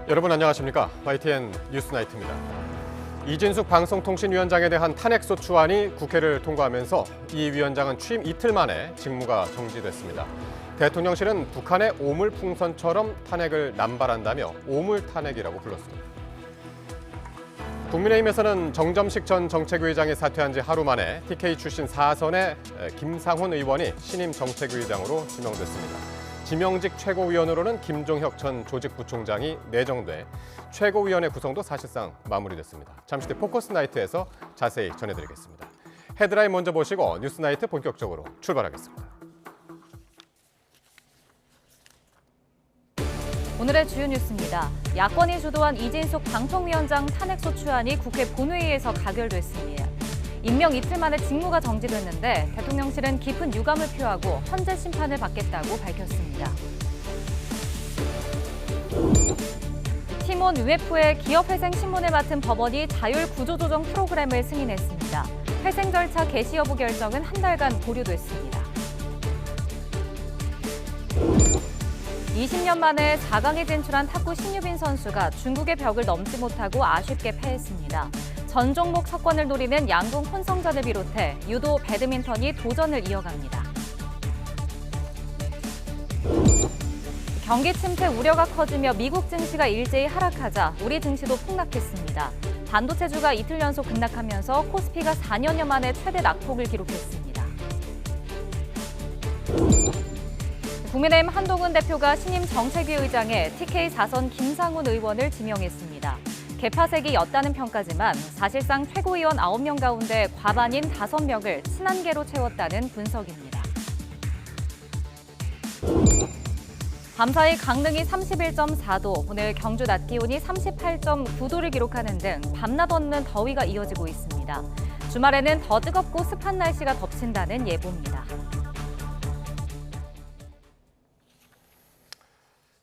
여러분 안녕하십니까? YTN 뉴스나이트입니다. 이진숙 방송통신위원장에 대한 탄핵소추안이 국회를 통과하면서 이 위원장은 취임 이틀 만에 직무가 정지됐습니다. 대통령실은 북한의 오물풍선처럼 탄핵을 남발한다며 오물탄핵이라고 불렀습니다. 국민의힘에서는 정점식 전 정책위의장이 사퇴한 지 하루 만에 TK 출신 4선의 김상훈 의원이 신임 정책위의장으로 지명됐습니다. 지명직 최고위원으로는 김종혁 전 조직부총장이 내정돼 최고위원회 구성도 사실상 마무리됐습니다. 잠시 뒤 포커스나이트에서 자세히 전해드리겠습니다. 헤드라인 먼저 보시고 뉴스나이트 본격적으로 출발하겠습니다. 오늘의 주요 뉴스입니다. 야권이 주도한 이진숙 방통위원장 탄핵소추안이 국회 본회의에서 가결됐습니다. 임명 이틀 만에 직무가 정지됐는데 대통령실은 깊은 유감을 표하고 헌재 심판을 받겠다고 밝혔습니다. 티몬 UFO의 기업회생 신문을 맡은 법원이 자율 구조조정 프로그램을 승인했습니다. 회생 절차 개시 여부 결정은 한 달간 보류됐습니다. 20년 만에 4강에 진출한 탁구 신유빈 선수가 중국의 벽을 넘지 못하고 아쉽게 패했습니다. 전 종목 석권을 노리는 양궁 혼성전을 비롯해 유도, 배드민턴이 도전을 이어갑니다. 경기 침체 우려가 커지며 미국 증시가 일제히 하락하자 우리 증시도 폭락했습니다. 반도체주가 이틀 연속 급락하면서 코스피가 4년여 만에 최대 낙폭을 기록했습니다. 국민의힘 한동훈 대표가 신임 정책위 의장에 TK 4선 김상훈 의원을 지명했습니다. 개파색이였다는 평가지만 사실상 최고위원 9명 가운데 과반인 5명을 친한계로 채웠다는 분석입니다. 밤사이 강릉이 31.4도, 오늘 경주 낮 기온이 38.9도를 기록하는 등 밤낮 없는 더위가 이어지고 있습니다. 주말에는 더 뜨겁고 습한 날씨가 덮친다는 예보입니다.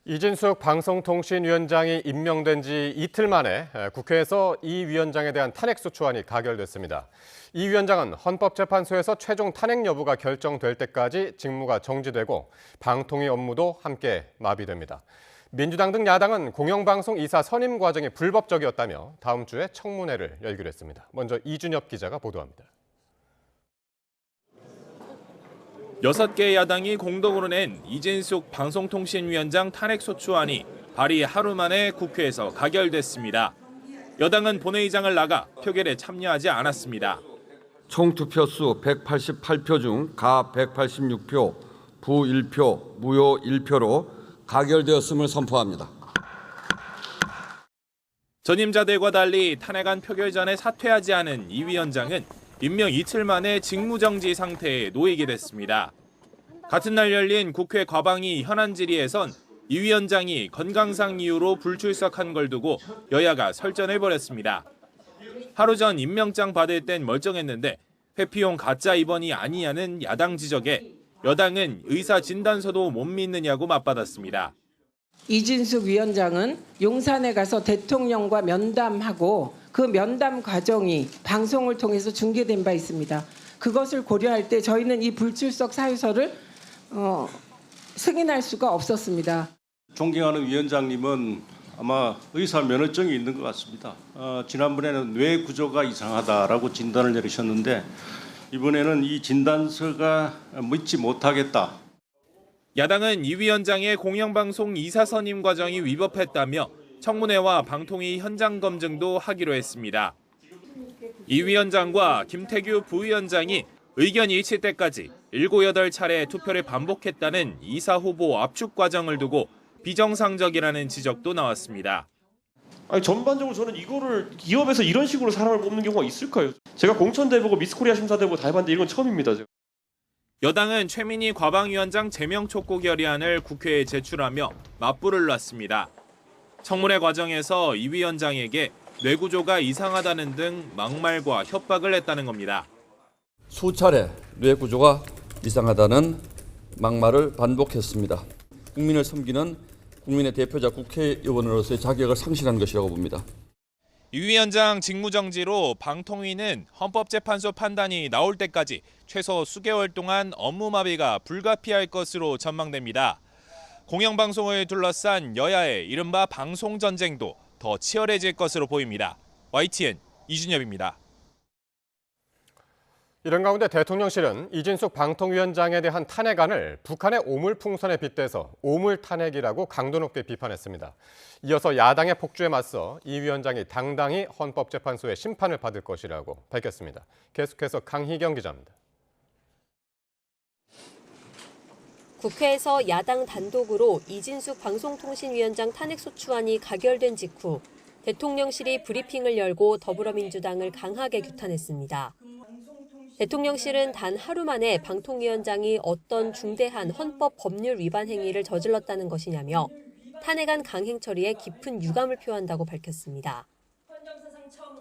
이진숙 방송통신위원장이 임명된 지 이틀 만에 국회에서 이 위원장에 대한 탄핵소추안이 가결됐습니다. 이 위원장은 헌법재판소에서 최종 탄핵 여부가 결정될 때까지 직무가 정지되고 방통위 업무도 함께 마비됩니다. 민주당 등 야당은 공영방송 이사 선임 과정이 불법적이었다며 다음 주에 청문회를 열기로 했습니다. 먼저 이준엽 기자가 보도합니다. 6개 야당이 공동으로 낸 이진숙 방송통신위원장 탄핵소추안이 발의 하루 만에 국회에서 가결됐습니다. 여당은 본회의장을 나가 표결에 참여하지 않았습니다. 총 투표수 188표 중 가 186표, 부 1표, 무효 1표로 가결되었음을 선포합니다. 전임자들과 달리 탄핵안 표결 전에 사퇴하지 않은 이 위원장은 임명 이틀 만에 직무정지 상태에 놓이게 됐습니다. 같은 날 열린 국회 과방위 현안 질의에선 이 위원장이 건강상 이유로 불출석한 걸 두고 여야가 설전해버렸습니다. 하루 전 임명장 받을 땐 멀쩡했는데 회피용 가짜 입원이 아니냐는 야당 지적에 여당은 의사 진단서도 못 믿느냐고 맞받았습니다. 이진숙 위원장은 용산에 가서 대통령과 면담하고 그 면담 과정이 방송을 통해서 중계된 바 있습니다. 그것을 고려할 때 저희는 이 불출석 사유서를 승인할 수가 없었습니다. 존경하는 위원장님은 아마 의사 면허증이 있는 것 같습니다. 지난번에는 뇌 구조가 이상하다라고 진단을 내리셨는데 이번에는 이 진단서가 믿지 못하겠다. 야당은 이 위원장의 공영방송 이사 선임 과정이 위법했다며 청문회와 방통위 현장 검증도 하기로 했습니다. 이 위원장과 김태규 부위원장이 의견이 일칠 때까지 7, 8차례 투표를 반복했다는 이사 후보 압축 과정을 두고 비정상적이라는 지적도 나왔습니다. 아니 전반적으로 저는 이거를 기업에서 이런 식으로 사람을 뽑는 경우가 있을까요? 제가 공천대보고 미스코리아 심사대보고 다 해봤는데 이건 처음입니다. 제가. 여당은 최민희 과방위원장 제명 촉구 결의안을 국회에 제출하며 맞불을 놨습니다. 청문회 과정에서 이 위원장에게 뇌구조가 이상하다는 등 막말과 협박을 했다는 겁니다. 수차례 뇌구조가 이상하다는 막말을 반복했습니다. 국민을 섬기는 국민의 대표자 국회의원으로서의 자격을 상실한 것이라고 봅니다. 이 위원장 직무정지로 방통위는 헌법재판소 판단이 나올 때까지 최소 수개월 동안 업무 마비가 불가피할 것으로 전망됩니다. 공영방송을 둘러싼 여야의 이른바 방송 전쟁도 더 치열해질 것으로 보입니다. YTN 이준엽입니다. 이런 가운데 대통령실은 이진숙 방통위원장에 대한 탄핵안을 북한의 오물풍선에 빗대서 오물탄핵이라고 강도 높게 비판했습니다. 이어서 야당의 폭주에 맞서 이 위원장이 당당히 헌법재판소의 심판을 받을 것이라고 밝혔습니다. 계속해서 강희경 기자입니다. 국회에서 야당 단독으로 이진숙 방송통신위원장 탄핵소추안이 가결된 직후 대통령실이 브리핑을 열고 더불어민주당을 강하게 규탄했습니다. 대통령실은 단 하루 만에 방통위원장이 어떤 중대한 헌법 법률 위반 행위를 저질렀다는 것이냐며 탄핵안 강행 처리에 깊은 유감을 표한다고 밝혔습니다.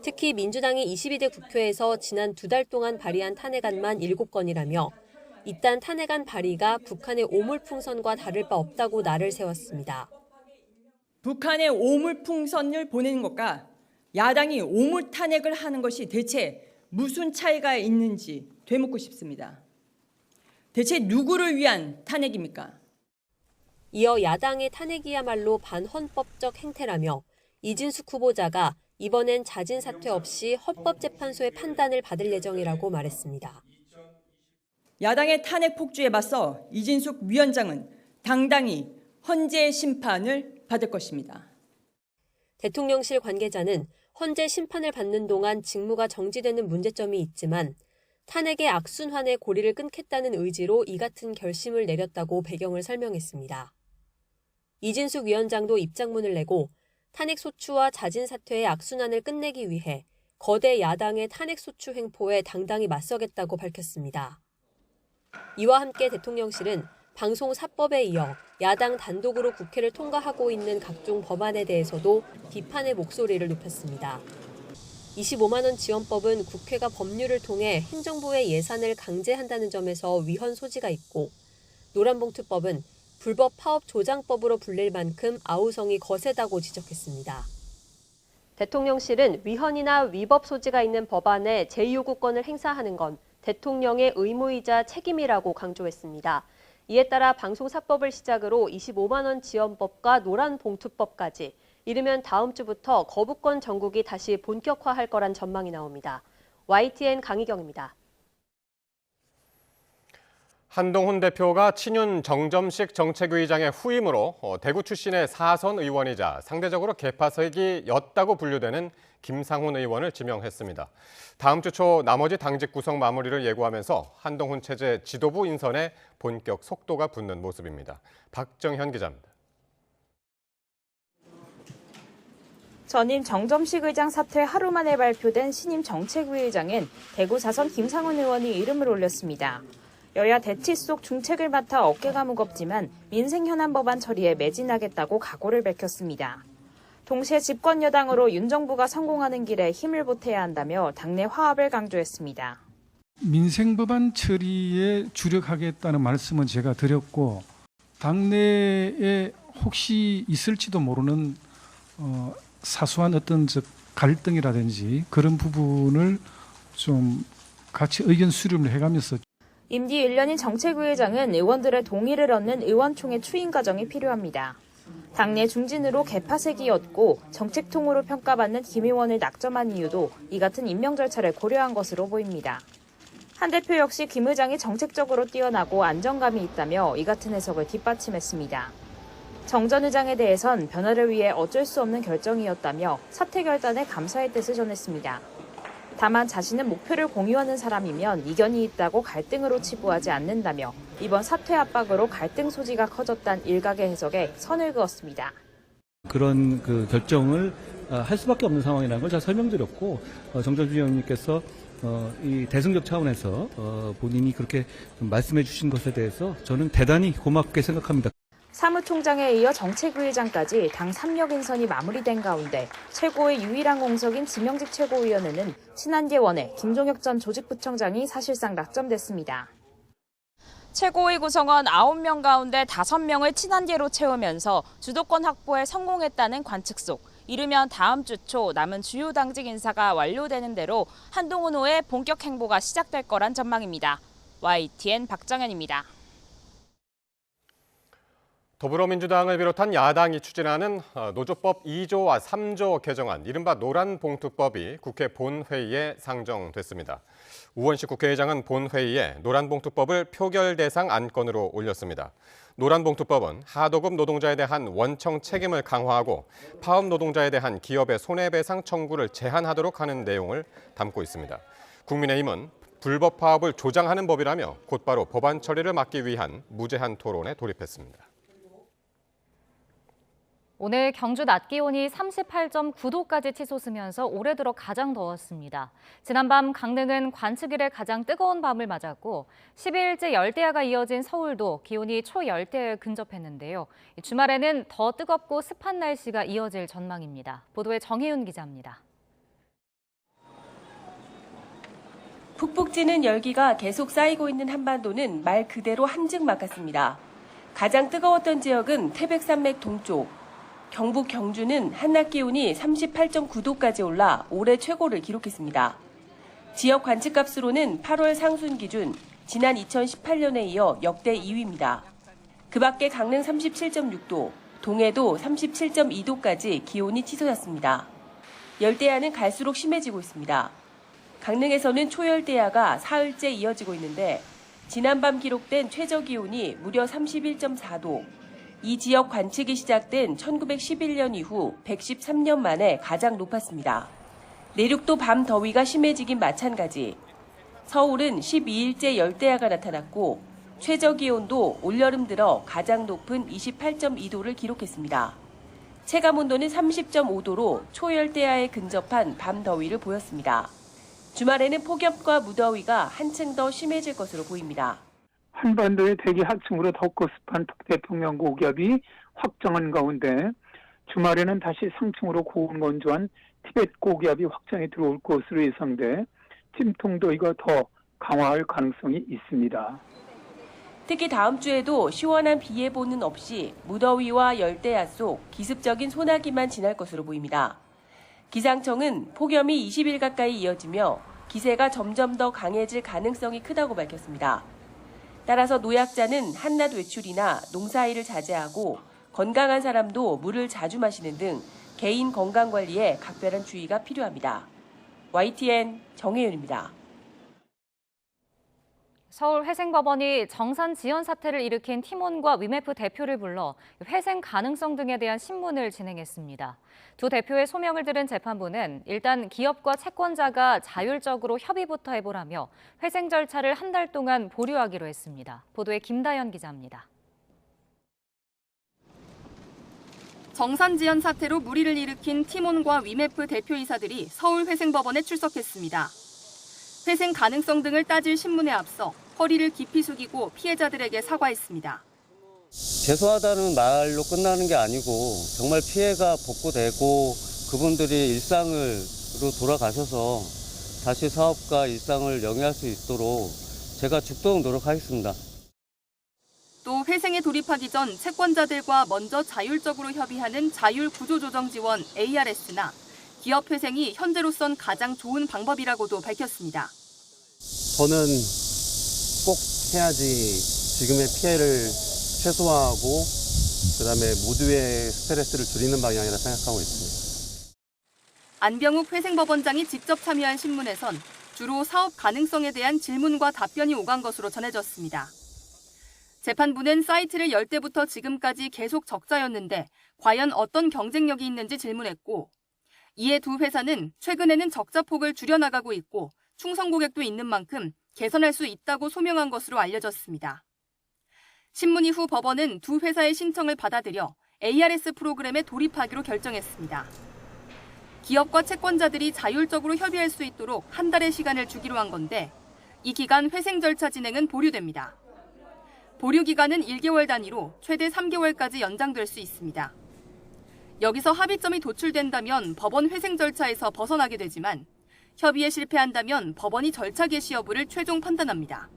특히 민주당이 22대 국회에서 지난 2달 동안 발의한 탄핵안만 7건이라며 이딴 탄핵안 발의가 북한의 오물풍선과 다를 바 없다고 날을 세웠습니다. 북한의 오물풍선을 보내는 것과 야당이 오물 탄핵을 하는 것이 대체 무슨 차이가 있는지 되묻고 싶습니다. 대체 누구를 위한 탄핵입니까? 이어 야당의 탄핵이야말로 반헌법적 행태라며 이진숙 후보자가 이번엔 자진 사퇴 없이 헌법재판소의 판단을 받을 예정이라고 말했습니다. 야당의 탄핵 폭주에 맞서 이진숙 위원장은 당당히 헌재 심판을 받을 것입니다. 대통령실 관계자는 헌재 심판을 받는 동안 직무가 정지되는 문제점이 있지만 탄핵의 악순환의 고리를 끊겠다는 의지로 이 같은 결심을 내렸다고 배경을 설명했습니다. 이진숙 위원장도 입장문을 내고 탄핵소추와 자진사퇴의 악순환을 끝내기 위해 거대 야당의 탄핵소추 횡포에 당당히 맞서겠다고 밝혔습니다. 이와 함께 대통령실은 방송사법에 이어 야당 단독으로 국회를 통과하고 있는 각종 법안에 대해서도 비판의 목소리를 높였습니다. 25만 원 지원법은 국회가 법률을 통해 행정부의 예산을 강제한다는 점에서 위헌 소지가 있고 노란봉투법은 불법 파업 조장법으로 불릴 만큼 아우성이 거세다고 지적했습니다. 대통령실은 위헌이나 위법 소지가 있는 법안에 제2요구권을 행사하는 건 대통령의 의무이자 책임이라고 강조했습니다. 이에 따라 방송사법을 시작으로 25만 원 지원법과 노란봉투법까지 이르면 다음 주부터 거부권 정국이 다시 본격화할 거란 전망이 나옵니다. YTN 강희경입니다. 한동훈 대표가 친윤 정점식 정책위의장의 후임으로 대구 출신의 4선 의원이자 상대적으로 개파색이였다고 분류되는 김상훈 의원을 지명했습니다. 다음 주 초 나머지 당직 구성 마무리를 예고하면서 한동훈 체제 지도부 인선에 본격 속도가 붙는 모습입니다. 박정현 기자입니다. 전임 정점식 의장 사퇴 하루 만에 발표된 신임 정책위의장엔 대구 4선 김상훈 의원이 이름을 올렸습니다. 여야 대치 속 중책을 맡아 어깨가 무겁지만 민생 현안 법안 처리에 매진하겠다고 각오를 밝혔습니다. 동시에 집권 여당으로 윤 정부가 성공하는 길에 힘을 보태야 한다며 당내 화합을 강조했습니다. 민생 법안 처리에 주력하겠다는 말씀은 제가 드렸고 당내에 혹시 있을지도 모르는 사소한 어떤 갈등이라든지 그런 부분을 좀 같이 의견 수렴을 해가면서 임기 1년인 정책위의장은 의원들의 동의를 얻는 의원총회 추인 과정이 필요합니다. 당내 중진으로 개파색이었고 정책통으로 평가받는 김 의원을 낙점한 이유도 이 같은 임명 절차를 고려한 것으로 보입니다. 한 대표 역시 김 의장이 정책적으로 뛰어나고 안정감이 있다며 이 같은 해석을 뒷받침했습니다. 정 전 의장에 대해선 변화를 위해 어쩔 수 없는 결정이었다며 사퇴 결단에 감사의 뜻을 전했습니다. 다만 자신은 목표를 공유하는 사람이면 이견이 있다고 갈등으로 치부하지 않는다며 이번 사퇴 압박으로 갈등 소지가 커졌다는 일각의 해석에 선을 그었습니다. 그런 결정을 할 수밖에 없는 상황이라는 걸 잘 설명드렸고 정점식 위원님께서 이 대승적 차원에서 본인이 그렇게 말씀해 주신 것에 대해서 저는 대단히 고맙게 생각합니다. 사무총장에 이어 정책위의장까지 당 3력 인선이 마무리된 가운데 최고의 유일한 공석인 지명직 최고위원회는 친한계 원내 김종혁 전 조직부총장이 사실상 낙점됐습니다. 최고위 구성원 9명 가운데 5명을 친한계로 채우면서 주도권 확보에 성공했다는 관측 속 이르면 다음 주 초 남은 주요 당직 인사가 완료되는 대로 한동훈 후의 본격 행보가 시작될 거란 전망입니다. YTN 박정현입니다. 더불어민주당을 비롯한 야당이 추진하는 노조법 2조와 3조 개정안, 이른바 노란봉투법이 국회 본회의에 상정됐습니다. 우원식 국회의장은 본회의에 노란봉투법을 표결 대상 안건으로 올렸습니다. 노란봉투법은 하도급 노동자에 대한 원청 책임을 강화하고 파업 노동자에 대한 기업의 손해배상 청구를 제한하도록 하는 내용을 담고 있습니다. 국민의힘은 불법 파업을 조장하는 법이라며 곧바로 법안 처리를 막기 위한 무제한 토론에 돌입했습니다. 오늘 경주 낮 기온이 38.9도까지 치솟으면서 올해 들어 가장 더웠습니다. 지난밤 강릉은 관측 이래 가장 뜨거운 밤을 맞았고 12일째 열대야가 이어진 서울도 기온이 초열대야에 근접했는데요. 주말에는 더 뜨겁고 습한 날씨가 이어질 전망입니다. 보도에 정혜윤 기자입니다. 푹푹 찌는 열기가 계속 쌓이고 있는 한반도는 말 그대로 한증막았습니다. 가장 뜨거웠던 지역은 태백산맥 동쪽. 경북 경주는 한낮 기온이 38.9도까지 올라 올해 최고를 기록했습니다. 지역 관측값으로는 8월 상순 기준 지난 2018년에 이어 역대 2위입니다. 그 밖에 강릉 37.6도, 동해도 37.2도까지 기온이 치솟았습니다. 열대야는 갈수록 심해지고 있습니다. 강릉에서는 초열대야가 사흘째 이어지고 있는데 지난밤 기록된 최저 기온이 무려 31.4도, 이 지역 관측이 시작된 1911년 이후 113년 만에 가장 높았습니다. 내륙도 밤 더위가 심해지긴 마찬가지. 서울은 12일째 열대야가 나타났고 최저 기온도 올여름 들어 가장 높은 28.2도를 기록했습니다. 체감온도는 30.5도로 초열대야에 근접한 밤 더위를 보였습니다. 주말에는 폭염과 무더위가 한층 더 심해질 것으로 보입니다. 한반도의 대기 하층으로 덥고 습한 북태평양 고기압이 확장한 가운데 주말에는 다시 상층으로 고온 건조한 티벳 고기압이 확장해 들어올 것으로 예상돼 찜통더위가 더 강화할 가능성이 있습니다. 특히 다음 주에도 시원한 비 예보는 없이 무더위와 열대야 속 기습적인 소나기만 지날 것으로 보입니다. 기상청은 폭염이 20일 가까이 이어지며 기세가 점점 더 강해질 가능성이 크다고 밝혔습니다. 따라서 노약자는 한낮 외출이나 농사일을 자제하고 건강한 사람도 물을 자주 마시는 등 개인 건강관리에 각별한 주의가 필요합니다. YTN 정혜윤입니다. 서울 회생법원이 정산 지연 사태를 일으킨 팀원과 위메프 대표를 불러 회생 가능성 등에 대한 신문을 진행했습니다. 두 대표의 소명을 들은 재판부는 일단 기업과 채권자가 자율적으로 협의부터 해보라며 회생 절차를 한 달 동안 보류하기로 했습니다. 보도에 김다연 기자입니다. 정산 지연 사태로 물의를 일으킨 팀원과 위메프 대표이사들이 서울 회생법원에 출석했습니다. 회생 가능성 등을 따질 신문에 앞서 허리를 깊이 숙이고 피해자들에게 사과했습니다. 죄송하다는 말로 끝나는 게 아니고 정말 피해가 복구되고 그분들이 일상으로 돌아가셔서 다시 사업과 일상을 영위할 수 있도록 제가 죽도록 노력하겠습니다. 또 회생에 돌입하기 전 채권자들과 먼저 자율적으로 협의하는 자율구조조정지원 ARS나 기업 회생이 현재로선 가장 좋은 방법이라고도 밝혔습니다. 저는 꼭 해야지 지금의 피해를 최소화하고 그다음에 모두의 스트레스를 줄이는 방향이라 생각하고 있습니다. 안병욱 회생법원장이 직접 참여한 신문에선 주로 사업 가능성에 대한 질문과 답변이 오간 것으로 전해졌습니다. 재판부는 사이트를 열 때부터 지금까지 계속 적자였는데 과연 어떤 경쟁력이 있는지 질문했고 이에 두 회사는 최근에는 적자폭을 줄여나가고 있고 충성 고객도 있는 만큼 개선할 수 있다고 소명한 것으로 알려졌습니다. 신문 이후 법원은 두 회사의 신청을 받아들여 ARS 프로그램에 돌입하기로 결정했습니다. 기업과 채권자들이 자율적으로 협의할 수 있도록 한 달의 시간을 주기로 한 건데 이 기간 회생 절차 진행은 보류됩니다. 보류 기간은 1개월 단위로 최대 3개월까지 연장될 수 있습니다. 여기서 합의점이 도출된다면 법원 회생 절차에서 벗어나게 되지만 협의에 실패한다면 법원이 절차 개시 여부를 최종 판단합니다.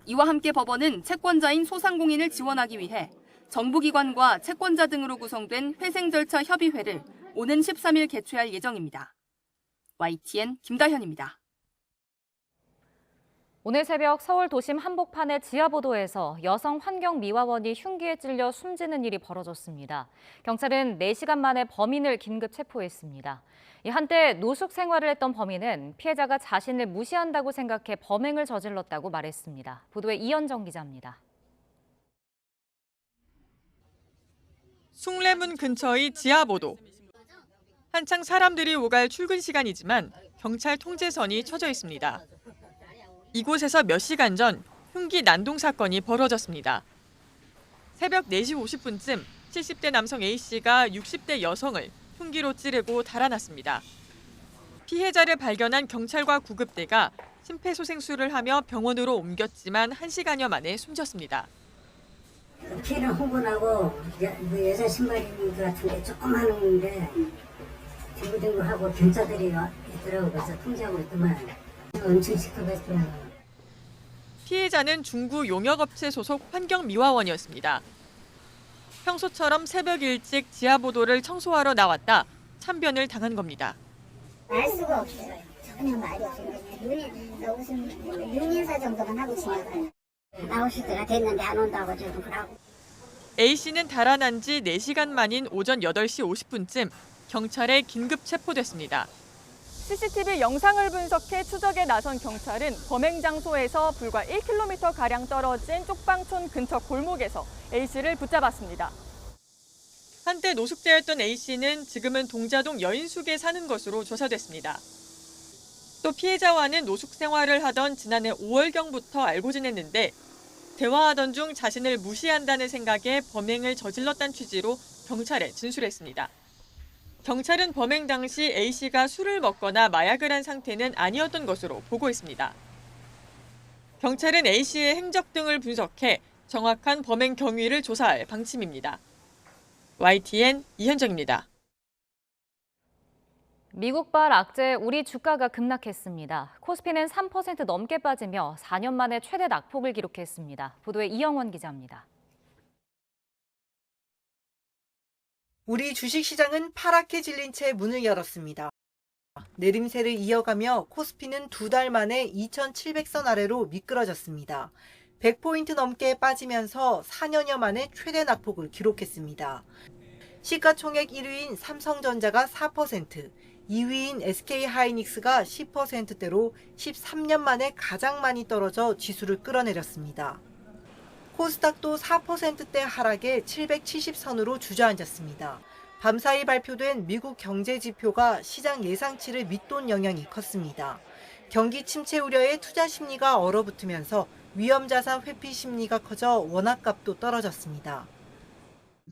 이와 함께 법원은 채권자인 소상공인을 지원하기 위해 정부기관과 채권자 등으로 구성된 회생 절차 협의회를 오는 13일 개최할 예정입니다. YTN 김다현입니다. 오늘 새벽 서울 도심 한복판의 지하보도에서 여성 환경미화원이 흉기에 찔려 숨지는 일이 벌어졌습니다. 경찰은 4시간 만에 범인을 긴급 체포했습니다. 한때 노숙 생활을 했던 범인은 피해자가 자신을 무시한다고 생각해 범행을 저질렀다고 말했습니다. 보도에 이현정 기자입니다. 숭례문 근처의 지하보도. 한창 사람들이 오갈 출근 시간이지만 경찰 통제선이 쳐져 있습니다. 이곳에서 몇 시간 전 흉기 난동 사건이 벌어졌습니다. 새벽 4시 50분쯤 70대 남성 A씨가 60대 여성을 흉기로 찌르고 달아났습니다. 피해자를 발견한 경찰과 구급대가 심폐소생술을 하며 병원으로 옮겼지만 1시간여 만에 숨졌습니다. 피해는 흥분하고 여자 신발인 것 같은데 조금 하는데 뒹굴뒹굴하고 경찰들이 있더라고. 그래서 통제하고 있더만 엄청 시끄럽더라고요. 피해자는 중구 용역업체 소속 환경미화원이었습니다. 평소처럼 새벽 일찍 지하보도를 청소하러 나왔다 참변을 당한 겁니다. 알 수가 없어요. 전혀 말이 없어요. 무슨 윤인사 정도만 하고 지나가요. 나오실 때가 됐는데 안 온다고 저도 그러고. A씨는 달아난 지 4시간 만인 오전 8시 50분쯤 경찰에 긴급 체포됐습니다. CCTV 영상을 분석해 추적에 나선 경찰은 범행 장소에서 불과 1km가량 떨어진 쪽방촌 근처 골목에서 A씨를 붙잡았습니다. 한때 노숙자였던 A씨는 지금은 동자동 여인숙에 사는 것으로 조사됐습니다. 또 피해자와는 노숙 생활을 하던 지난해 5월경부터 알고 지냈는데 대화하던 중 자신을 무시한다는 생각에 범행을 저질렀다는 취지로 경찰에 진술했습니다. 경찰은 범행 당시 A씨가 술을 먹거나 마약을 한 상태는 아니었던 것으로 보고 있습니다. 경찰은 A씨의 행적 등을 분석해 정확한 범행 경위를 조사할 방침입니다. YTN 이현정입니다. 미국발 악재 우리 주가가 급락했습니다. 코스피는 3% 넘게 빠지며 4년 만에 최대 낙폭을 기록했습니다. 보도에 이영원 기자입니다. 우리 주식시장은 파랗게 질린 채 문을 열었습니다. 내림세를 이어가며 코스피는 2달 만에 2,700선 아래로 미끄러졌습니다. 100포인트 넘게 빠지면서 4년여 만에 최대 낙폭을 기록했습니다. 시가총액 1위인 삼성전자가 4%, 2위인 SK하이닉스가 10%대로 13년 만에 가장 많이 떨어져 지수를 끌어내렸습니다. 코스닥도 4%대 하락에 770선으로 주저앉았습니다. 밤사이 발표된 미국 경제 지표가 시장 예상치를 밑돈 영향이 컸습니다. 경기 침체 우려에 투자 심리가 얼어붙으면서 위험자산 회피 심리가 커져 원화값도 떨어졌습니다.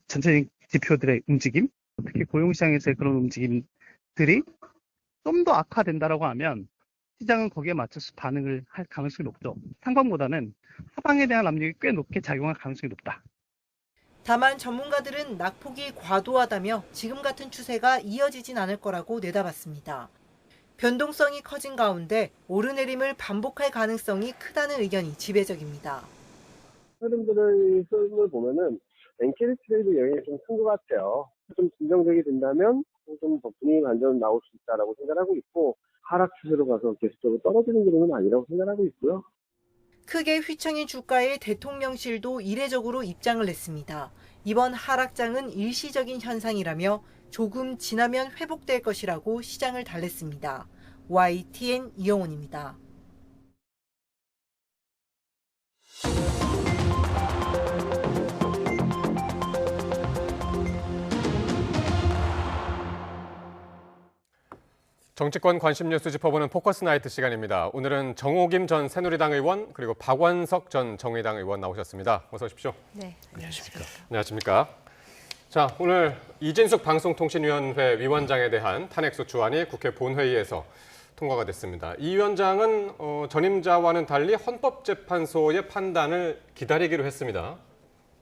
전체적인 지표들의 움직임, 특히 고용시장에서의 그런 움직임들이 좀 더 악화된다라고 하면 시장은 거기에 맞춰서 반응을 할 가능성이 높죠. 상반보다는 하방에 대한 압력이 꽤 높게 작용할 가능성이 높다. 다만 전문가들은 낙폭이 과도하다며 지금 같은 추세가 이어지진 않을 거라고 내다봤습니다. 변동성이 커진 가운데 오르내림을 반복할 가능성이 크다는 의견이 지배적입니다. 흐름들의 흐름을 보면은 엔캐리 트레이드 영향이 좀 큰 것 같아요. 좀 진정적이 된다면 좀 더 분위기 반전 나올 수 있다라고 생각하고 있고 하락 추세로 가서 계속적으로 떨어지는 그림은 아니라고 생각하고 있고요. 크게 휘청인 주가에 대통령실도 이례적으로 입장을 냈습니다. 이번 하락장은 일시적인 현상이라며 조금 지나면 회복될 것이라고 시장을 달랬습니다. YTN 이영훈입니다. 정치권 관심 뉴스 짚어보는 포커스 나이트 시간입니다. 오늘은 정호김 전 새누리당 의원 그리고 박완석 전 정의당 의원 나오셨습니다. 어서 오십시오. 네. 안녕하십니까. 안녕하십니까. 자, 오늘 이진숙 방송통신위원회 위원장에 대한 탄핵소추안이 국회 본회의에서 통과가 됐습니다. 이 위원장은 전임자와는 달리 헌법재판소의 판단을 기다리기로 했습니다.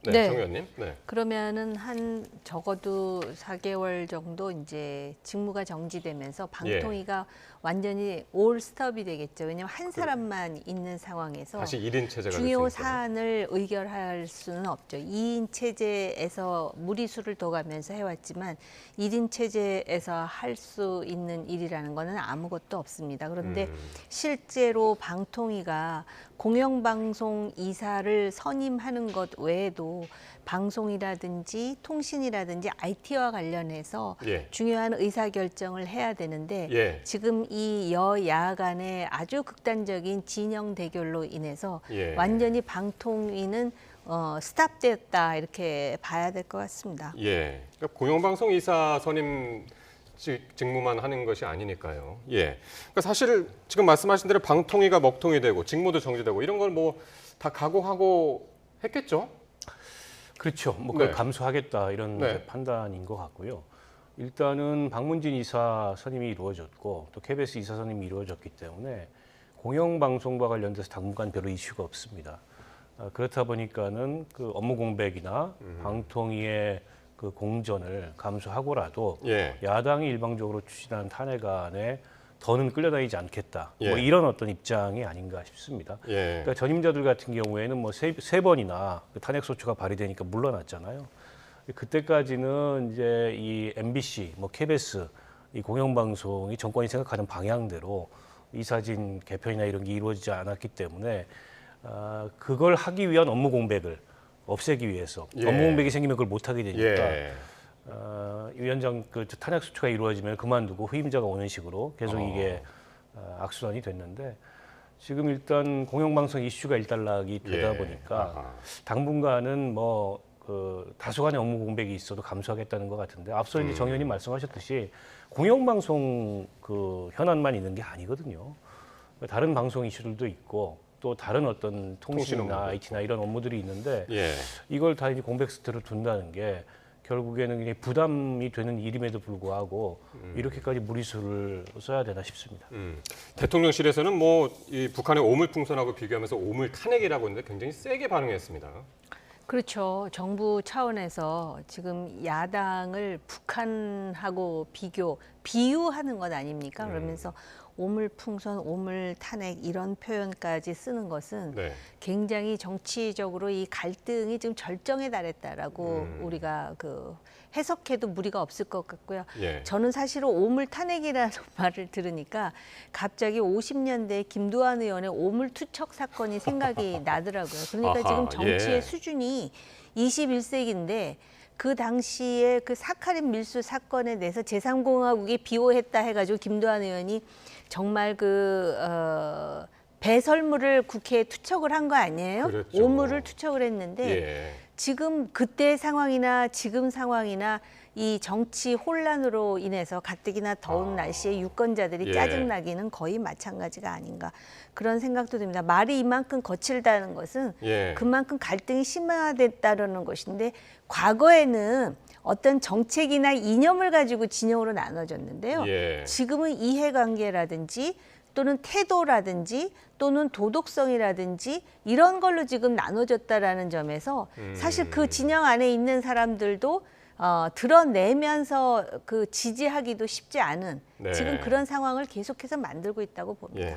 네, 정 의원님. 네. 그러면은 한 적어도 4개월 정도 이제 직무가 정지되면서 방통위가 완전히 올 스톱이 되겠죠. 왜냐하면 한 사람만 있는 상황에서 다시 1인 체제가 중요 됐으니까요. 사안을 의결할 수는 없죠. 2인 체제에서 무리수를 둬가면서 해왔지만 1인 체제에서 할 수 있는 일이라는 거는 아무것도 없습니다. 그런데 실제로 방통위가 공영방송 이사를 선임하는 것 외에도 방송이라든지 통신이라든지 IT와 관련해서 중요한 의사결정을 해야 되는데 지금 이 여야 간의 아주 극단적인 진영 대결로 인해서 완전히 방통위는 스탑됐다 이렇게 봐야 될 것 같습니다. 예, 그러니까 공영방송 이사 선임 직무만 하는 것이 아니니까요. 예, 그러니까 사실 지금 말씀하신 대로 방통위가 먹통이 되고 직무도 정지되고 이런 걸 뭐 다 각오하고 했겠죠? 그렇죠. 뭐 그걸 감수하겠다 이런 판단인 것 같고요. 일단은 박문진 이사 선임이 이루어졌고 또 KBS 이사 선임이 이루어졌기 때문에 공영방송과 관련돼서 당분간 별로 이슈가 없습니다. 그렇다 보니까는 그 업무 공백이나 방통위의 그 공전을 감수하고라도 야당이 일방적으로 추진한 탄핵안에 더는 끌려다니지 않겠다. 뭐 이런 어떤 입장이 아닌가 싶습니다. 그러니까 전임자들 같은 경우에는 뭐 세 번이나 그 탄핵 소추가 발의되니까 물러났잖아요. 그때까지는 이제 이 MBC, 뭐 KBS, 이 공영방송이 정권이 생각하는 방향대로 이사진 개편이나 이런 게 이루어지지 않았기 때문에 그걸 하기 위한 업무 공백을 없애기 위해서 업무 공백이 생기면 그걸 못 하게 되니까 위원장 그 탄핵 소추가 이루어지면 그만두고 후임자가 오는 식으로 계속 이게 악순환이 됐는데 지금 일단 공영방송 이슈가 일단락이 되다 보니까 당분간은 뭐 그 다소간의 업무 공백이 있어도 감수하겠다는 것 같은데 앞서 이제 정 의원님 말씀하셨듯이 공영방송 그 현안만 있는 게 아니거든요. 다른 방송 이슈들도 있고 또 다른 어떤 통신이나 IT나 이런 업무들이 있는데 이걸 다 이제 공백 스태로 둔다는 게 결국에는 그냥 부담이 되는 일임에도 불구하고 이렇게까지 무리수를 써야 되나 싶습니다. 대통령실에서는 뭐 이 북한의 오물풍선하고 비교하면서 오물 탄핵이라고 했는데 굉장히 세게 반응했습니다. 그렇죠. 정부 차원에서 지금 야당을 북한하고 비유하는 것 아닙니까? 그러면서 오물풍선, 오물탄핵 이런 표현까지 쓰는 것은 굉장히 정치적으로 이 갈등이 지금 절정에 달했다라고 우리가 그 해석해도 무리가 없을 것 같고요. 저는 사실은 오물탄핵이라는 말을 들으니까 갑자기 50년대 김두한 의원의 오물투척 사건이 생각이 나더라고요. 그러니까 지금 정치의 수준이 21세기인데 그 당시에 그 사카린 밀수 사건에 대해서 제3공화국이 비호했다 해가지고 김두한 의원이 정말 배설물을 국회에 투척을 한 거 아니에요? 그랬죠. 오물을 투척을 했는데 지금 그때 상황이나 지금 상황이나 이 정치 혼란으로 인해서 가뜩이나 더운 날씨에 유권자들이 짜증나기는 거의 마찬가지가 아닌가 그런 생각도 듭니다. 말이 이만큼 거칠다는 것은 그만큼 갈등이 심화됐다는 것인데 과거에는 어떤 정책이나 이념을 가지고 진영으로 나눠졌는데요. 지금은 이해관계라든지 또는 태도라든지 또는 도덕성이라든지 이런 걸로 지금 나눠졌다라는 점에서 사실 그 진영 안에 있는 사람들도 드러내면서 그 지지하기도 쉽지 않은 지금 그런 상황을 계속해서 만들고 있다고 봅니다.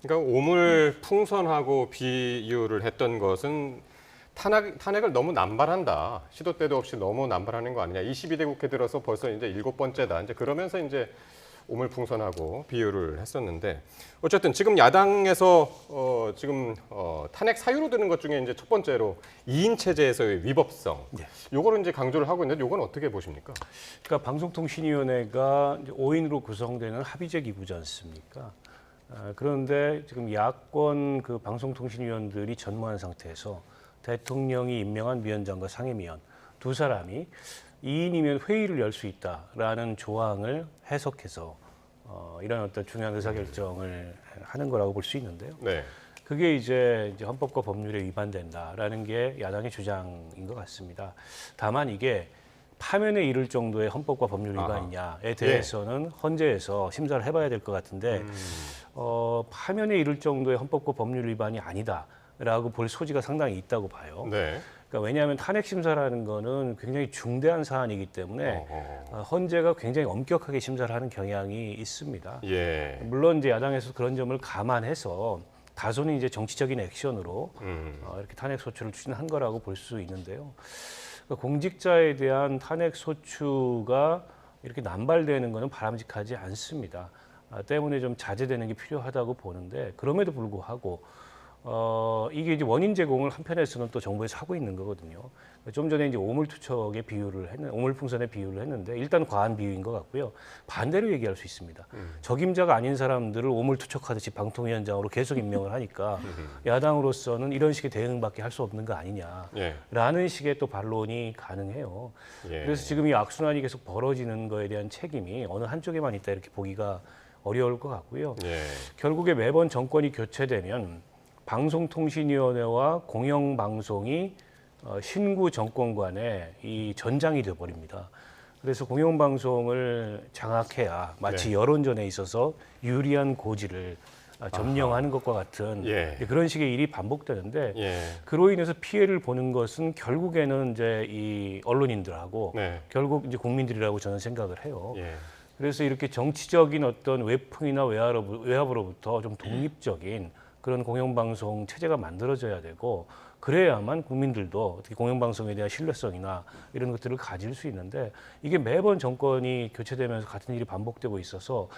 그러니까 오물풍선하고 비유를 했던 것은 탄핵을 너무 남발한다. 시도 때도 없이 너무 남발하는 거 아니냐. 22대 국회 들어서 벌써 이제 7번째다. 이제 그러면서 이제 오물풍선하고 비유를 했었는데 어쨌든 지금 야당에서 탄핵 사유로 드는 것 중에 이제 첫 번째로 2인 체제에서의 위법성. 요거를 이제 강조를 하고 있는데 요건 어떻게 보십니까? 그러니까 방송통신위원회가 5인으로 구성되는 합의제 기구지 않습니까? 그런데 지금 야권 그 방송통신위원들이 전무한 상태에서 대통령이 임명한 위원장과 상임위원 두 사람이 2인이면 회의를 열 수 있다라는 조항을 해석해서 이런 어떤 중요한 의사결정을 하는 거라고 볼 수 있는데요. 그게 이제 헌법과 법률에 위반된다라는 게 야당의 주장인 것 같습니다. 다만 이게 파면에 이를 정도의 헌법과 법률 위반이냐에 대해서는 헌재에서 심사를 해봐야 될 것 같은데 파면에 이를 정도의 헌법과 법률 위반이 아니다라고 볼 소지가 상당히 있다고 봐요. 그러니까 그러니까 왜냐하면 탄핵 심사라는 거는 굉장히 중대한 사안이기 때문에 헌재가 굉장히 엄격하게 심사를 하는 경향이 있습니다. 예. 물론 이제 야당에서 그런 점을 감안해서 다소는 이제 정치적인 액션으로 이렇게 탄핵 소추를 추진한 거라고 볼 수 있는데요. 그러니까 공직자에 대한 탄핵 소추가 이렇게 남발되는 것은 바람직하지 않습니다. 때문에 좀 자제되는 게 필요하다고 보는데 그럼에도 불구하고 이게 이제 원인 제공을 한편에서는 또 정부에서 하고 있는 거거든요. 좀 전에 이제 오물투척의 오물풍선의 비유를 했는데 일단 과한 비유인 것 같고요. 반대로 얘기할 수 있습니다. 적임자가 아닌 사람들을 오물투척하듯이 방통위원장으로 계속 임명을 하니까 야당으로서는 이런 식의 대응밖에 할 수 없는 거 아니냐라는 식의 또 반론이 가능해요. 그래서 지금 이 악순환이 계속 벌어지는 거에 대한 책임이 어느 한쪽에만 있다 이렇게 보기가 어려울 것 같고요. 결국에 매번 정권이 교체되면 방송통신위원회와 공영방송이 신구 정권 간의 이 전장이 되어버립니다. 그래서 공영방송을 장악해야 마치 여론전에 있어서 유리한 고지를 점령하는 것과 같은 그런 식의 일이 반복되는데 그로 인해서 피해를 보는 것은 결국에는 이제 이 언론인들하고 결국 이제 국민들이라고 저는 생각을 해요. 그래서 이렇게 정치적인 어떤 외풍이나 외압으로부터 좀 독립적인 그런 공영방송 체제가 만들어져야 되고 그래야만 국민들도 특히 공영방송에 대한 신뢰성이나 이런 것들을 가질 수 있는데 이게 매번 정권이 교체되면서 같은 일이 반복되고 있어서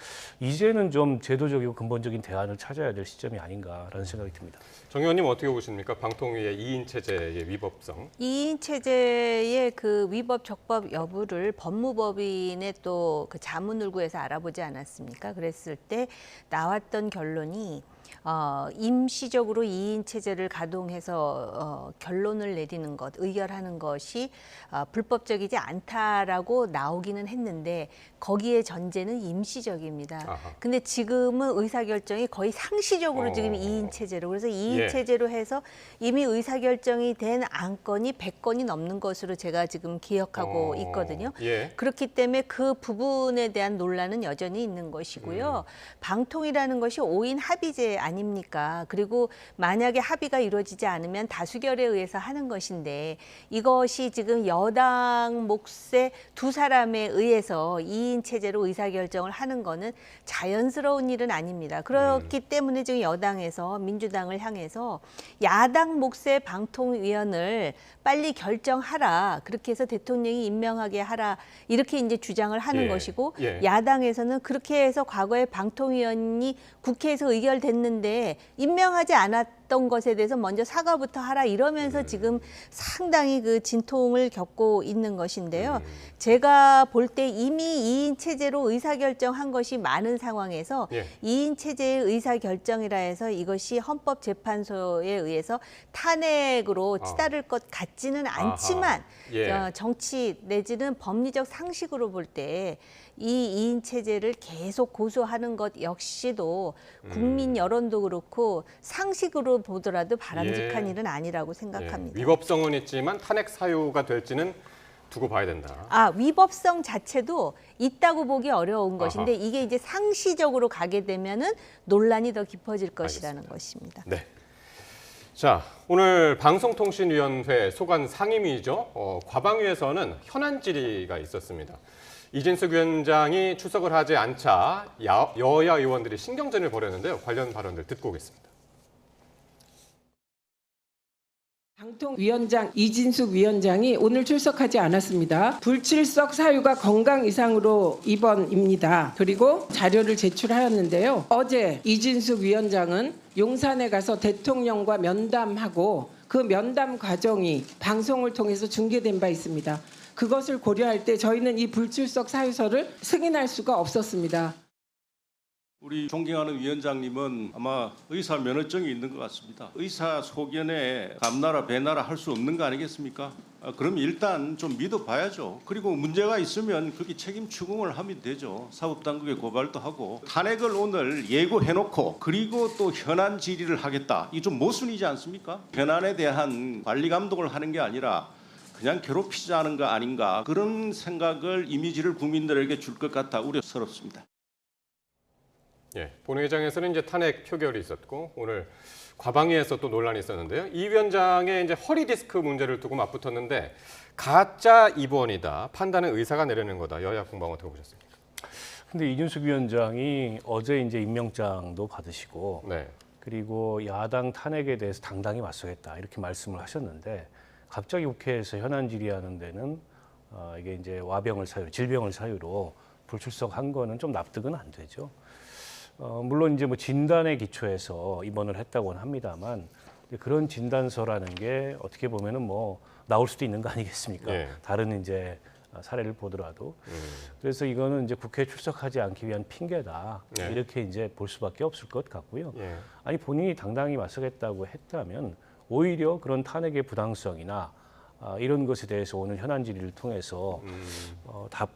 이제는 좀 제도적이고 근본적인 대안을 찾아야 될 시점이 아닌가라는 생각이 듭니다. 정 의원님 어떻게 보십니까? 방통위의 2인 체제의 위법성. 2인 체제의 그 위법 적법 여부를 법무법인의 또 그 자문을 구해서 알아보지 않았습니까? 그랬을 때 나왔던 결론이 임시적으로 2인 체제를 가동해서 결론을 내리는 것, 의결하는 것이 불법적이지 않다라고 나오기는 했는데 거기에 전제는 임시적입니다. 근데 지금은 의사결정이 거의 상시적으로 지금 2인 체제로 그래서 2인 체제로 해서 이미 의사결정이 된 안건이 100건이 넘는 것으로 제가 지금 기억하고 있거든요. 그렇기 때문에 그 부분에 대한 논란은 여전히 있는 것이고요. 방통이라는 것이 5인 합의제 아닙니까? 그리고 만약에 합의가 이루어지지 않으면 다수결에 의해서 하는 것인데 이것이 지금 여당 몫의 두 사람에 의해서 2인 체제로 의사결정을 하는 거는 자연스러운 일은 아닙니다. 그렇기 때문에 지금 여당에서 민주당을 향해서 야당 몫의 방통위원을 빨리 결정하라. 그렇게 해서 대통령이 임명하게 하라. 이렇게 이제 주장을 하는 것이고 야당에서는 그렇게 해서 과거에 방통위원이 국회에서 의결됐는데 임명하지 않았던 것에 대해서 먼저 사과부터 하라 이러면서 지금 상당히 그 진통을 겪고 있는 것인데요. 제가 볼 때 이미 2인 체제로 의사결정한 것이 많은 상황에서 2인 체제의 의사결정이라 해서 이것이 헌법재판소에 의해서 탄핵으로 치달을 것 같지는 않지만 정치 내지는 법리적 상식으로 볼 때 이 2인 체제를 계속 고수하는 것 역시도 국민 여론도 그렇고 상식으로 보더라도 바람직한 일은 아니라고 생각합니다. 위법성은 있지만 탄핵 사유가 될지는 두고 봐야 된다. 위법성 자체도 있다고 보기 어려운 것인데 이게 이제 상시적으로 가게 되면은 논란이 더 깊어질 것이라는 것입니다. 네. 자, 오늘 방송통신위원회 소관 상임위죠. 과방위에서는 현안 질의가 있었습니다. 이진숙 위원장이 출석을 하지 않자 여야 의원들이 신경전을 벌였는데요. 관련 발언들 듣고 오겠습니다. 방통위원장 이진숙 위원장이 오늘 출석하지 않았습니다. 불출석 사유가 건강 이상으로 입원입니다. 그리고 자료를 제출하였는데요. 어제 이진숙 위원장은 용산에 가서 대통령과 면담하고 그 면담 과정이 방송을 통해서 중계된 바 있습니다. 그것을 고려할 때 저희는 이 불출석 사유서를 승인할 수가 없었습니다. 우리 존경하는 위원장님은 아마 의사 면허증이 있는 것 같습니다. 의사 소견에 감나라 배나라 할 수 없는 거 아니겠습니까? 그럼 일단 좀 믿어봐야죠. 그리고 문제가 있으면 거기 책임 추궁을 하면 되죠. 사법당국에 고발도 하고 탄핵을 오늘 예고해놓고 그리고 또 현안 질의를 하겠다. 이 좀 모순이지 않습니까? 현안에 대한 관리 감독을 하는 게 아니라 그냥 괴롭히자는 거 아닌가 그런 생각을 이미지를 국민들에게 줄 것 같아 우려스럽습니다. 본회의장에서는 이제 탄핵 표결이 있었고 오늘 과방위에서 또 논란이 있었는데요. 이 위원장의 이제 허리 디스크 문제를 두고 맞붙었는데 가짜 입원이다. 판단은 의사가 내리는 거다. 여야 공방 어떻게 보셨습니까? 근데 이준석 위원장이 어제 이제 임명장도 받으시고 네. 그리고 야당 탄핵에 대해서 당당히 맞서겠다 이렇게 말씀을 하셨는데 갑자기 국회에서 현안 질의하는 데는 이게 이제 와병을 사유, 질병을 사유로 불출석한 거는 좀 납득은 안 되죠. 물론 이제 뭐 진단에 기초해서 입원을 했다고는 합니다만 그런 진단서라는 게 어떻게 보면은 뭐 나올 수도 있는 거 아니겠습니까? 네. 다른 이제 사례를 보더라도. 그래서 이거는 이제 국회에 출석하지 않기 위한 핑계다. 네. 이렇게 이제 볼 수밖에 없을 것 같고요. 예. 아니 본인이 당당히 맞서겠다고 했다면 오히려 그런 탄핵의 부당성이나 이런 것에 대해서 오늘 현안 질의를 통해서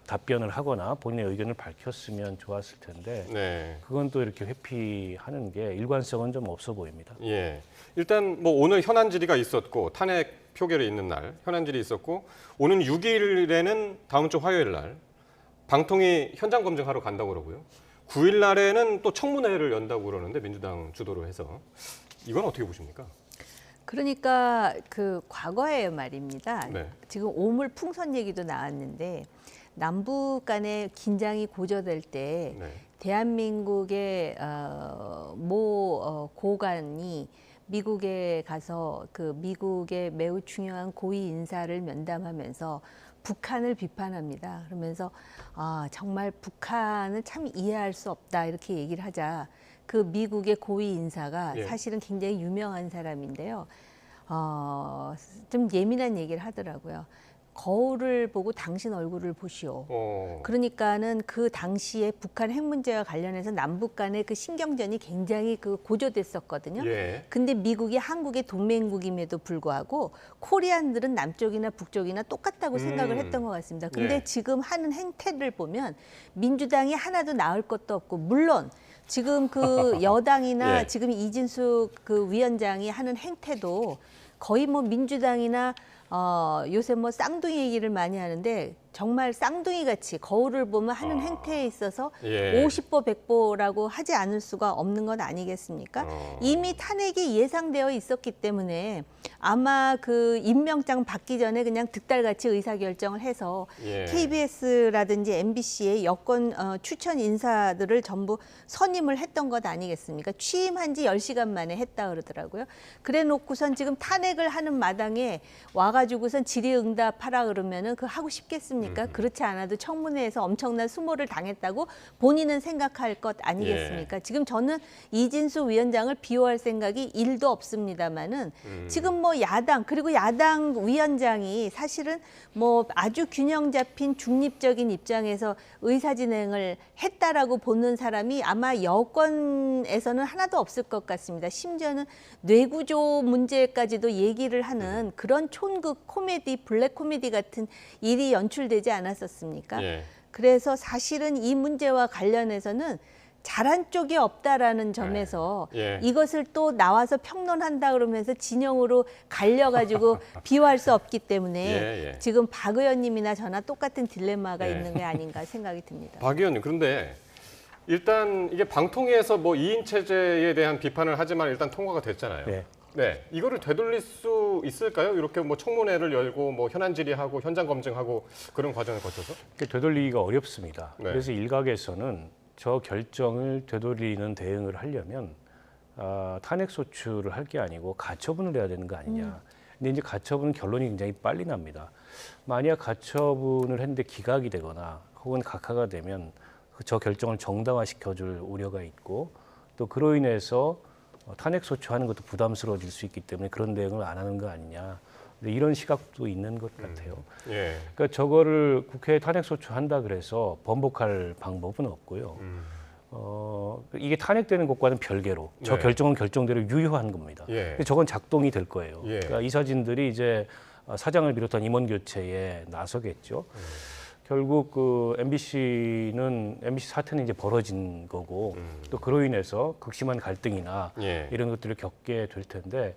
답변을 하거나 본인의 의견을 밝혔으면 좋았을 텐데 네. 그건 또 이렇게 회피하는 게 일관성은 좀 없어 보입니다. 예. 일단 뭐 오늘 현안 질의가 있었고 탄핵 표결이 있는 날 현안 질의 있었고 오는 6일에는 다음 주 화요일 날 방통위 현장 검증하러 간다고 그러고요. 9일 날에는 또 청문회를 연다고 그러는데 민주당 주도로 해서 이건 어떻게 보십니까? 그러니까 그 과거에 말입니다. 네. 지금 오물 풍선 얘기도 나왔는데 남북 간의 긴장이 고조될 때 네. 대한민국의 모 고관이 미국에 가서 그 미국의 매우 중요한 고위 인사를 면담하면서 북한을 비판합니다. 그러면서 정말 북한은 참 이해할 수 없다 이렇게 얘기를 하자 그 미국의 고위 인사가 예. 사실은 굉장히 유명한 사람인데요. 좀 예민한 얘기를 하더라고요. 거울을 보고 당신 얼굴을 보시오. 그러니까는 그 당시에 북한 핵 문제와 관련해서 남북 간의 그 신경전이 굉장히 그 고조됐었거든요. 예. 근데 미국이 한국의 동맹국임에도 불구하고 코리안들은 남쪽이나 북쪽이나 똑같다고 생각을 했던 것 같습니다. 근데 예. 지금 하는 행태를 보면 민주당이 하나도 나을 것도 없고 물론 지금 그 여당이나 예. 지금 이진숙 그 위원장이 하는 행태도 거의 뭐 민주당이나 요새 뭐 쌍둥이 얘기를 많이 하는데 정말 쌍둥이 같이 거울을 보면 하는 행태에 있어서 예. 50보 100보라고 하지 않을 수가 없는 건 아니겠습니까? 이미 탄핵이 예상되어 있었기 때문에 아마 그 임명장 받기 전에 그냥 득달같이 의사결정을 해서 예. KBS라든지 MBC의 여권 추천 인사들을 전부 선임을 했던 것 아니겠습니까? 취임한 지 10시간 만에 했다 그러더라고요. 그래 놓고선 지금 탄핵을 하는 마당에 와가지고선 질의응답하라 그러면은 그 하고 싶겠습니까? 그렇지 않아도 청문회에서 엄청난 수모를 당했다고 본인은 생각할 것 아니겠습니까? 지금 저는 이진수 위원장을 비호할 생각이 1도 없습니다만은 지금 뭐 야당 그리고 야당 위원장이 사실은 뭐 아주 균형 잡힌 중립적인 입장에서 의사 진행을 했다라고 보는 사람이 아마 여권에서는 하나도 없을 것 같습니다. 심지어는 뇌구조 문제까지도 얘기를 하는 그런 촌극 코미디, 블랙 코미디 같은 일이 연출되지 않았었습니까? 예. 그래서 사실은 이 문제와 관련해서는 잘한 쪽이 없다라는 점에서 예. 이것을 또 나와서 평론한다 그러면서 진영으로 갈려가지고 비호할 수 없기 때문에 예. 지금 박 의원님이나 저나 똑같은 딜레마가 예. 있는 게 아닌가 생각이 듭니다. 박 의원님 그런데 일단 이게 방통위에서 뭐 2인 체제에 대한 비판을 하지만 일단 통과가 됐잖아요. 네. 네, 이거를 되돌릴 수 있을까요? 이렇게 뭐 청문회를 열고 뭐 현안 질의하고 현장 검증하고 그런 과정을 거쳐서? 되돌리기가 어렵습니다. 네. 그래서 일각에서는 저 결정을 되돌리는 대응을 하려면 탄핵 소추를 할 게 아니고 가처분을 해야 되는 거 아니냐. 근데 이제 가처분은 결론이 굉장히 빨리 납니다. 만약 가처분을 했는데 기각이 되거나 혹은 각하가 되면 저 결정을 정당화시켜줄 우려가 있고 또 그로 인해서 탄핵 소추하는 것도 부담스러워질 수 있기 때문에 그런 대응을 안 하는 거 아니냐. 이런 시각도 있는 것 같아요. 예. 그러니까 저거를 국회에 탄핵 소추한다 그래서 번복할 방법은 없고요. 이게 탄핵되는 것과는 별개로 저 네. 결정은 결정대로 유효한 겁니다. 예. 저건 작동이 될 거예요. 예. 그러니까 이사진들이 이제 사장을 비롯한 임원 교체에 나서겠죠. 결국 그 MBC 사태는 이제 벌어진 거고 또 그로 인해서 극심한 갈등이나 예. 이런 것들을 겪게 될 텐데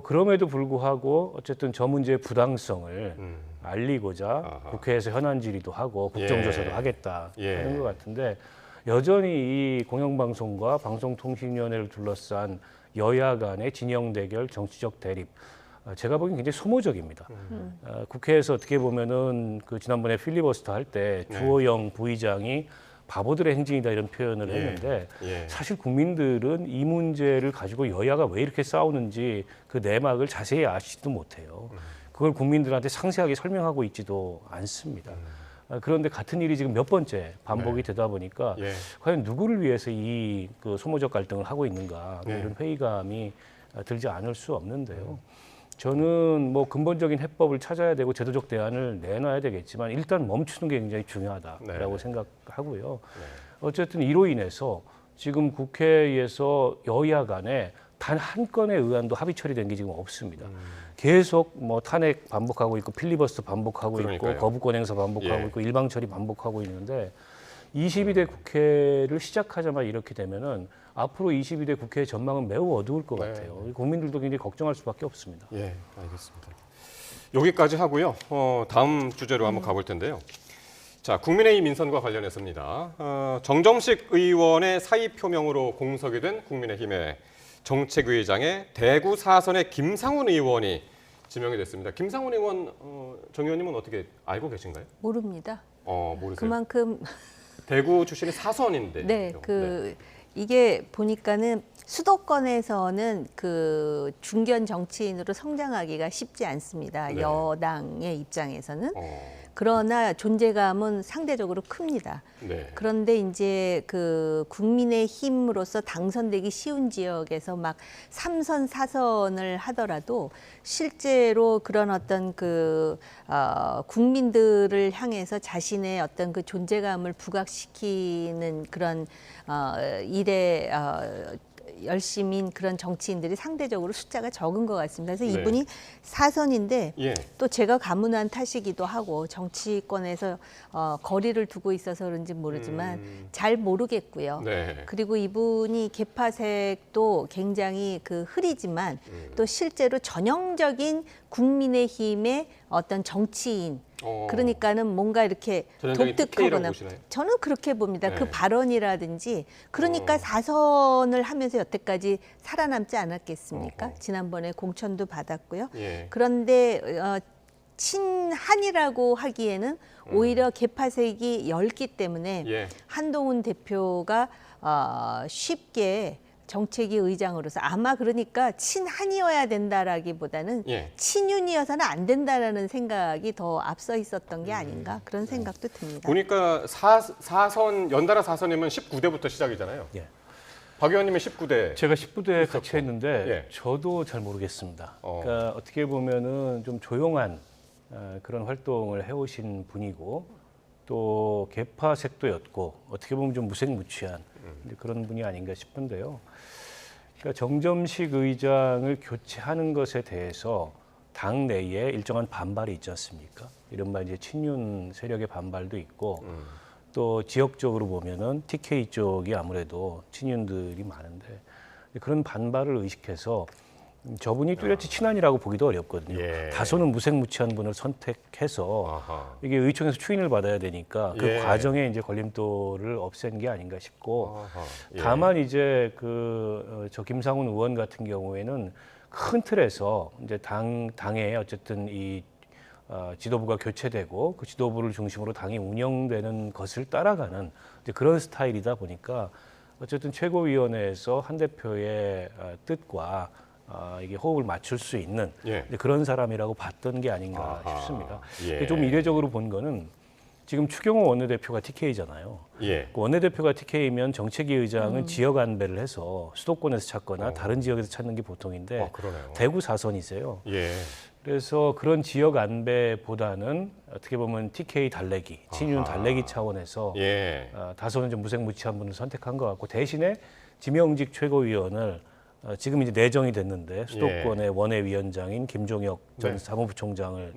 그럼에도 불구하고 어쨌든 저 문제의 부당성을 알리고자 국회에서 현안 질의도 하고 국정조사도 예. 하겠다 예. 하는 것 같은데 여전히 이 공영방송과 방송통신위원회를 둘러싼 여야 간의 진영 대결, 정치적 대립. 제가 보기엔 굉장히 소모적입니다. 국회에서 어떻게 보면은 그 지난번에 필리버스터 할 때 주호영 부의장이 바보들의 행진이다 이런 표현을 했는데 사실 국민들은 이 문제를 가지고 여야가 왜 이렇게 싸우는지 그 내막을 자세히 아시지도 못해요. 그걸 국민들한테 상세하게 설명하고 있지도 않습니다. 그런데 같은 일이 지금 몇 번째 반복이 되다 보니까 과연 누구를 위해서 이 그 소모적 갈등을 하고 있는가 이런 회의감이 들지 않을 수 없는데요. 저는 뭐 근본적인 해법을 찾아야 되고 제도적 대안을 내놔야 되겠지만 일단 멈추는 게 굉장히 중요하다라고 생각하고요. 어쨌든 이로 인해서 지금 국회에서 여야 간에 단 한 건의 의안도 합의 처리된 게 지금 없습니다. 계속 뭐 탄핵 반복하고 있고 필리버스터 반복하고 있고 거부권 행사 반복하고 있고 일방 처리 반복하고 있는데 22대 국회를 시작하자마자 이렇게 되면은 앞으로 22대 국회의 전망은 매우 어두울 것 같아요. 국민들도 굉장히 걱정할 수밖에 없습니다. 예, 알겠습니다. 여기까지 하고요. 다음 주제로 한번 가볼 텐데요. 자, 국민의힘 인선과 관련해서입니다. 정점식 의원의 사의 표명으로 공석이 된 국민의힘의 정책위의장에 대구 4선의 김상훈 의원이 지명이 됐습니다. 김상훈 의원, 정 의원님은 어떻게 알고 계신가요? 모릅니다. 모르세요? 그만큼 대구 출신이 4선인데. 네, 이게 보니까는 수도권에서는 그 중견 정치인으로 성장하기가 쉽지 않습니다. 여당의 입장에서는. 그러나 존재감은 상대적으로 큽니다. 그런데 이제 그 국민의힘으로서 당선되기 쉬운 지역에서 막 3선, 4선을 하더라도 실제로 그런 어떤 국민들을 향해서 자신의 어떤 그 존재감을 부각시키는 그런 일에 열심인 그런 정치인들이 상대적으로 숫자가 적은 것 같습니다. 그래서 이분이 4선인데 또 제가 가문한 탓이기도 하고 정치권에서 거리를 두고 있어서 그런지 모르지만 잘 모르겠고요. 그리고 이분이 계파색도 굉장히 흐리지만 또 실제로 전형적인 국민의힘의 어떤 정치인 그러니까는 뭔가 이렇게 독특하거나 저는 그렇게 봅니다. 그 발언이라든지 그러니까 4선을 하면서 여태까지 살아남지 않았겠습니까? 지난번에 공천도 받았고요. 그런데 친한이라고 하기에는 오히려 계파색이 엷기 때문에 한동훈 대표가 쉽게 정책위 의장으로서 아마 그러니까 친한이어야 된다라기보다는 친윤이어서는 안 된다라는 생각이 더 앞서 있었던 게 아닌가 그런 생각도 듭니다. 보니까 4선 연달아 4선이면 19대부터 시작이잖아요. 박 의원님은 19대. 제가 19대 같이 했는데 저도 잘 모르겠습니다. 그러니까 어떻게 보면은 좀 조용한 그런 활동을 해오신 분이고 또 계파색도였고 어떻게 보면 좀 무색무취한 그런 분이 아닌가 싶은데요. 그러니까 정점식 의장을 교체하는 것에 대해서 당 내에 일정한 반발이 있지 않습니까? 이른바 이제 친윤 세력의 반발도 있고 또 지역적으로 보면은 TK 쪽이 아무래도 친윤들이 많은데 그런 반발을 의식해서 저분이 뚜렷이 친한이라고 보기도 어렵거든요. 다소는 무색무취한 분을 선택해서 이게 의총에서 추인을 받아야 되니까 그 과정에 이제 걸림돌을 없앤 게 아닌가 싶고 다만 이제 저 김상훈 의원 같은 경우에는 큰 틀에서 이제 당에 어쨌든 이 지도부가 교체되고 그 지도부를 중심으로 당이 운영되는 것을 따라가는 이제 그런 스타일이다 보니까 어쨌든 최고위원회에서 한 대표의 뜻과 이게 호흡을 맞출 수 있는 그런 사람이라고 봤던 게 아닌가 싶습니다. 좀 이례적으로 본 거는 지금 추경호 원내대표가 TK잖아요. 그 원내대표가 TK면 정책위 의장은 지역 안배를 해서 수도권에서 찾거나 다른 지역에서 찾는 게 보통인데 대구 4선이세요. 그래서 그런 지역 안배보다는 어떻게 보면 TK 달래기, 친윤 달래기 차원에서 다소는 좀 무색무취한 분을 선택한 것 같고 대신에 지명직 최고위원을 지금 이제 내정이 됐는데 수도권의 원외위원장인 김종혁 전 사무부총장을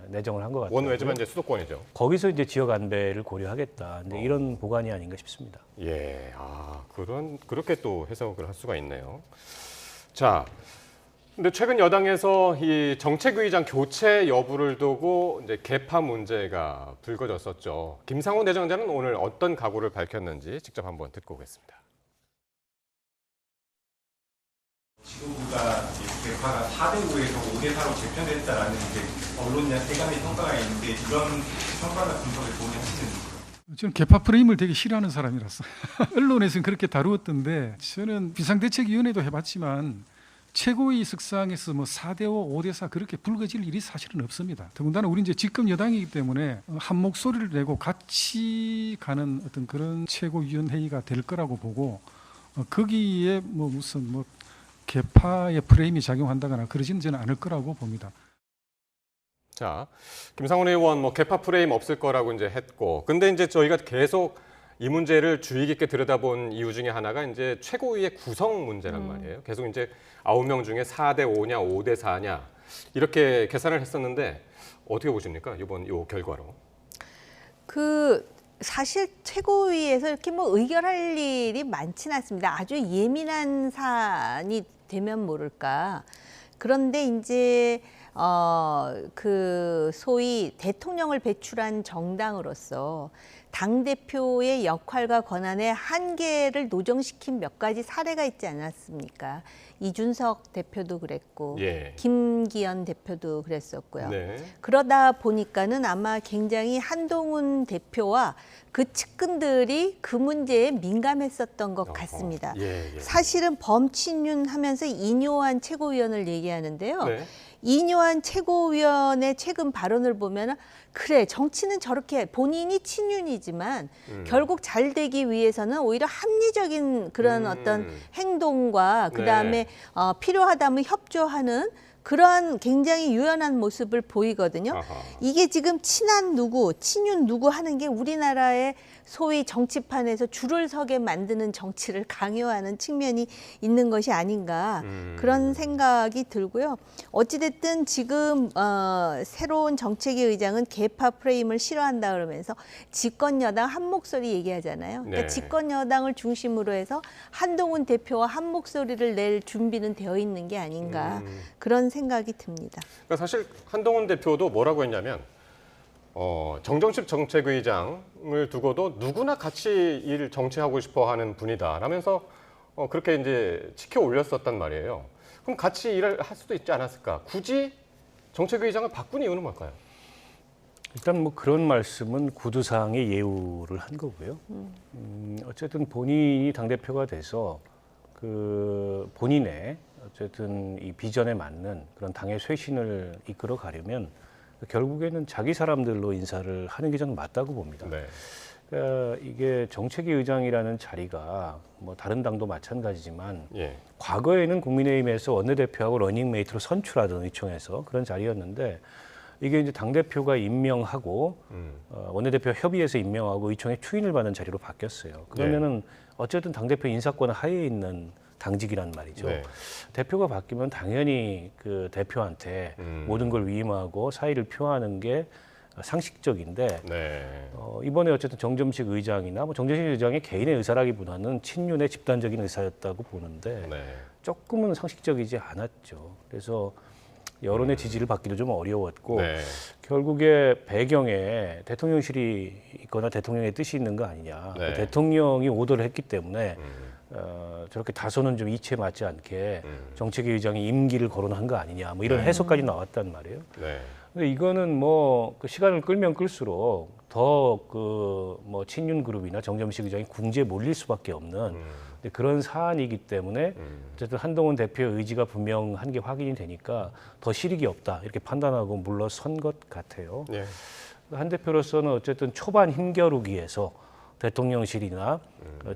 내정을 한 것 같아요. 원외지만 이제 수도권이죠. 거기서 이제 지역 안배를 고려하겠다. 근데 이런 보관이 아닌가 싶습니다. 그렇게 또 해석을 할 수가 있네요. 자, 근데 최근 여당에서 이 정책위의장 교체 여부를 두고 이제 계파 문제가 불거졌었죠. 김상훈 내정자는 오늘 어떤 각오를 밝혔는지 직접 한번 듣고 오겠습니다. 지도부가 개파가 4대5에서 5대4로 재편됐다라는 이제 언론 세간의 평가가 있는데 이런 평가나 분석을 동의하시는지? 저는 개파 프레임을 되게 싫어하는 사람이라서 언론에서는 그렇게 다루었던데 저는 비상대책위원회도 해봤지만 최고위 석상에서 뭐 4대5, 5대4 그렇게 불거질 일이 사실은 없습니다. 더군다나 우리 이제 집권 여당이기 때문에 한 목소리를 내고 같이 가는 어떤 그런 최고위원회의가 될 거라고 보고 거기에 뭐 무슨 뭐 개파의 프레임이 작용한다거나 그러지는 저는 않을 거라고 봅니다. 자, 김상훈 의원 뭐 개파 프레임 없을 거라고 이제 했고, 근데 이제 저희가 계속 이 문제를 주의 깊게 들여다본 이유 중에 하나가 이제 최고위의 구성 문제란 말이에요. 계속 이제 9명 중에 4대5냐 5대4냐 이렇게 계산을 했었는데 어떻게 보십니까? 이번 요 결과로. 사실 최고위에서 이렇게 뭐 의결할 일이 많지는 않습니다. 아주 예민한 사안이 되면 모를까. 그런데 이제 소위 대통령을 배출한 정당으로서 당대표의 역할과 권한의 한계를 노정시킨 몇 가지 사례가 있지 않았습니까? 이준석 대표도 그랬고 김기현 대표도 그랬었고요. 그러다 보니까는 아마 굉장히 한동훈 대표와 그 측근들이 그 문제에 민감했었던 것 같습니다. 사실은 범친윤 하면서 이뇨한 최고위원을 얘기하는데요. 이뇨한 최고위원의 최근 발언을 보면 그래 정치는 저렇게 본인이 친윤이지만 결국 잘 되기 위해서는 오히려 합리적인 그런 어떤 행동과 그다음에 필요하다면 협조하는 그러한 굉장히 유연한 모습을 보이거든요. 이게 지금 친한 누구, 친윤 누구 하는 게 우리나라의 소위 정치판에서 줄을 서게 만드는 정치를 강요하는 측면이 있는 것이 아닌가 그런 생각이 들고요. 어찌됐든 지금 새로운 정책위 의장은 개파 프레임을 싫어한다 그러면서 집권 여당 한 목소리 얘기하잖아요. 그러니까 집권 여당을 중심으로 해서 한동훈 대표와 한 목소리를 낼 준비는 되어 있는 게 아닌가 그런 생각이 듭니다. 그러니까 사실 한동훈 대표도 뭐라고 했냐면 정정식 정책위장을 두고도 누구나 같이 일 정치하고 싶어 하는 분이다 라면서 그렇게 이제 치켜 올렸었단 말이에요. 그럼 같이 일을 할 수도 있지 않았을까? 굳이 정책위장을 바꾼 이유는 뭘까요? 일단 뭐 그런 말씀은 구두사항의 예우를 한 거고요. 어쨌든 본인이 당대표가 돼서 그 본인의 어쨌든 이 비전에 맞는 그런 당의 쇄신을 이끌어 가려면 결국에는 자기 사람들로 인사를 하는 게 저는 맞다고 봅니다. 그러니까 이게 정책위 의장이라는 자리가 뭐 다른 당도 마찬가지지만 과거에는 국민의힘에서 원내대표하고 러닝메이트로 선출하던 의총에서 그런 자리였는데 이게 이제 당대표가 임명하고 원내대표 협의해서 임명하고 의총에 추인을 받는 자리로 바뀌었어요. 그러면은 어쨌든 당대표 인사권 하에 있는 당직이란 말이죠. 대표가 바뀌면 당연히 그 대표한테 모든 걸 위임하고 사의를 표하는 게 상식적인데 이번에 어쨌든 정점식 의장이나 뭐 정점식 의장의 개인의 의사라기보다는 친윤의 집단적인 의사였다고 보는데 조금은 상식적이지 않았죠. 그래서 여론의 지지를 받기도 좀 어려웠고 결국에 배경에 대통령실이 있거나 대통령의 뜻이 있는 거 아니냐. 대통령이 오더를 했기 때문에 저렇게 다소는 좀 이치에 맞지 않게 정책위 의장이 임기를 거론한 거 아니냐 뭐 이런 해석까지 나왔단 말이에요. 근데 이거는 뭐 그 시간을 끌면 끌수록 더 그 뭐 친윤 그룹이나 정점식 의장이 궁지에 몰릴 수밖에 없는 그런 사안이기 때문에 어쨌든 한동훈 대표의 의지가 분명한 게 확인이 되니까 더 실익이 없다 이렇게 판단하고 물러선 것 같아요. 한 대표로서는 어쨌든 초반 힘겨루기에서 대통령실이나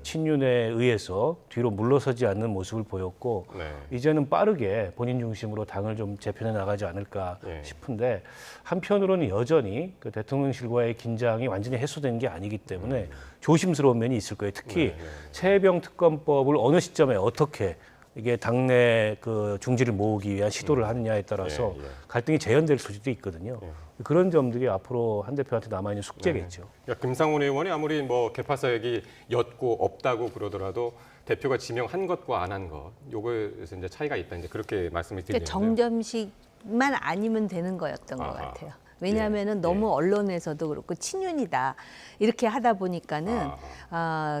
친윤에 의해서 뒤로 물러서지 않는 모습을 보였고 이제는 빠르게 본인 중심으로 당을 좀 재편해 나가지 않을까 싶은데 한편으로는 여전히 그 대통령실과의 긴장이 완전히 해소된 게 아니기 때문에 조심스러운 면이 있을 거예요. 특히 최혜병 특검법을 어느 시점에 어떻게 이게 당내 그 중지를 모으기 위한 시도를 하느냐에 따라서 갈등이 재현될 수도 있거든요. 그런 점들이 앞으로 한 대표한테 남아있는 숙제겠죠. 그러니까 김상훈 의원이 아무리 뭐 개파 사역이 옅고 없다고 그러더라도 대표가 지명한 것과 안 한 것, 요거에서 이제 차이가 있다. 이제 그렇게 말씀을 드리는데요. 정점식만 아니면 되는 거였던 것 같아요. 왜냐하면은 너무 언론에서도 그렇고 친윤이다 이렇게 하다 보니까는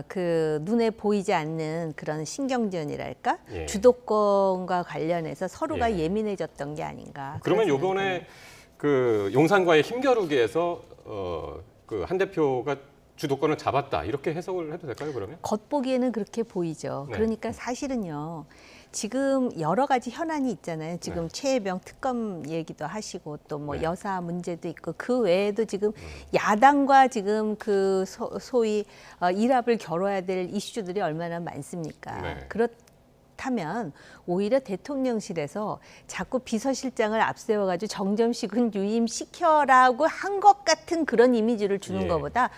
그 눈에 보이지 않는 그런 신경전이랄까 주도권과 관련해서 서로가 예민해졌던 게 아닌가. 그러면 요번에 그 용산과의 힘겨루기에서 그 한 대표가 주도권을 잡았다 이렇게 해석을 해도 될까요, 그러면? 겉보기에는 그렇게 보이죠. 그러니까 사실은요. 지금 여러 가지 현안이 있잖아요. 지금 최혜병 특검 얘기도 하시고 또 뭐 여사 문제도 있고 그 외에도 지금 야당과 지금 그 소위 일합을 겨뤄야 될 이슈들이 얼마나 많습니까? 그렇다면 오히려 대통령실에서 자꾸 비서실장을 앞세워가지고 정점식은 유임시켜라고 한 것 같은 그런 이미지를 주는 것보다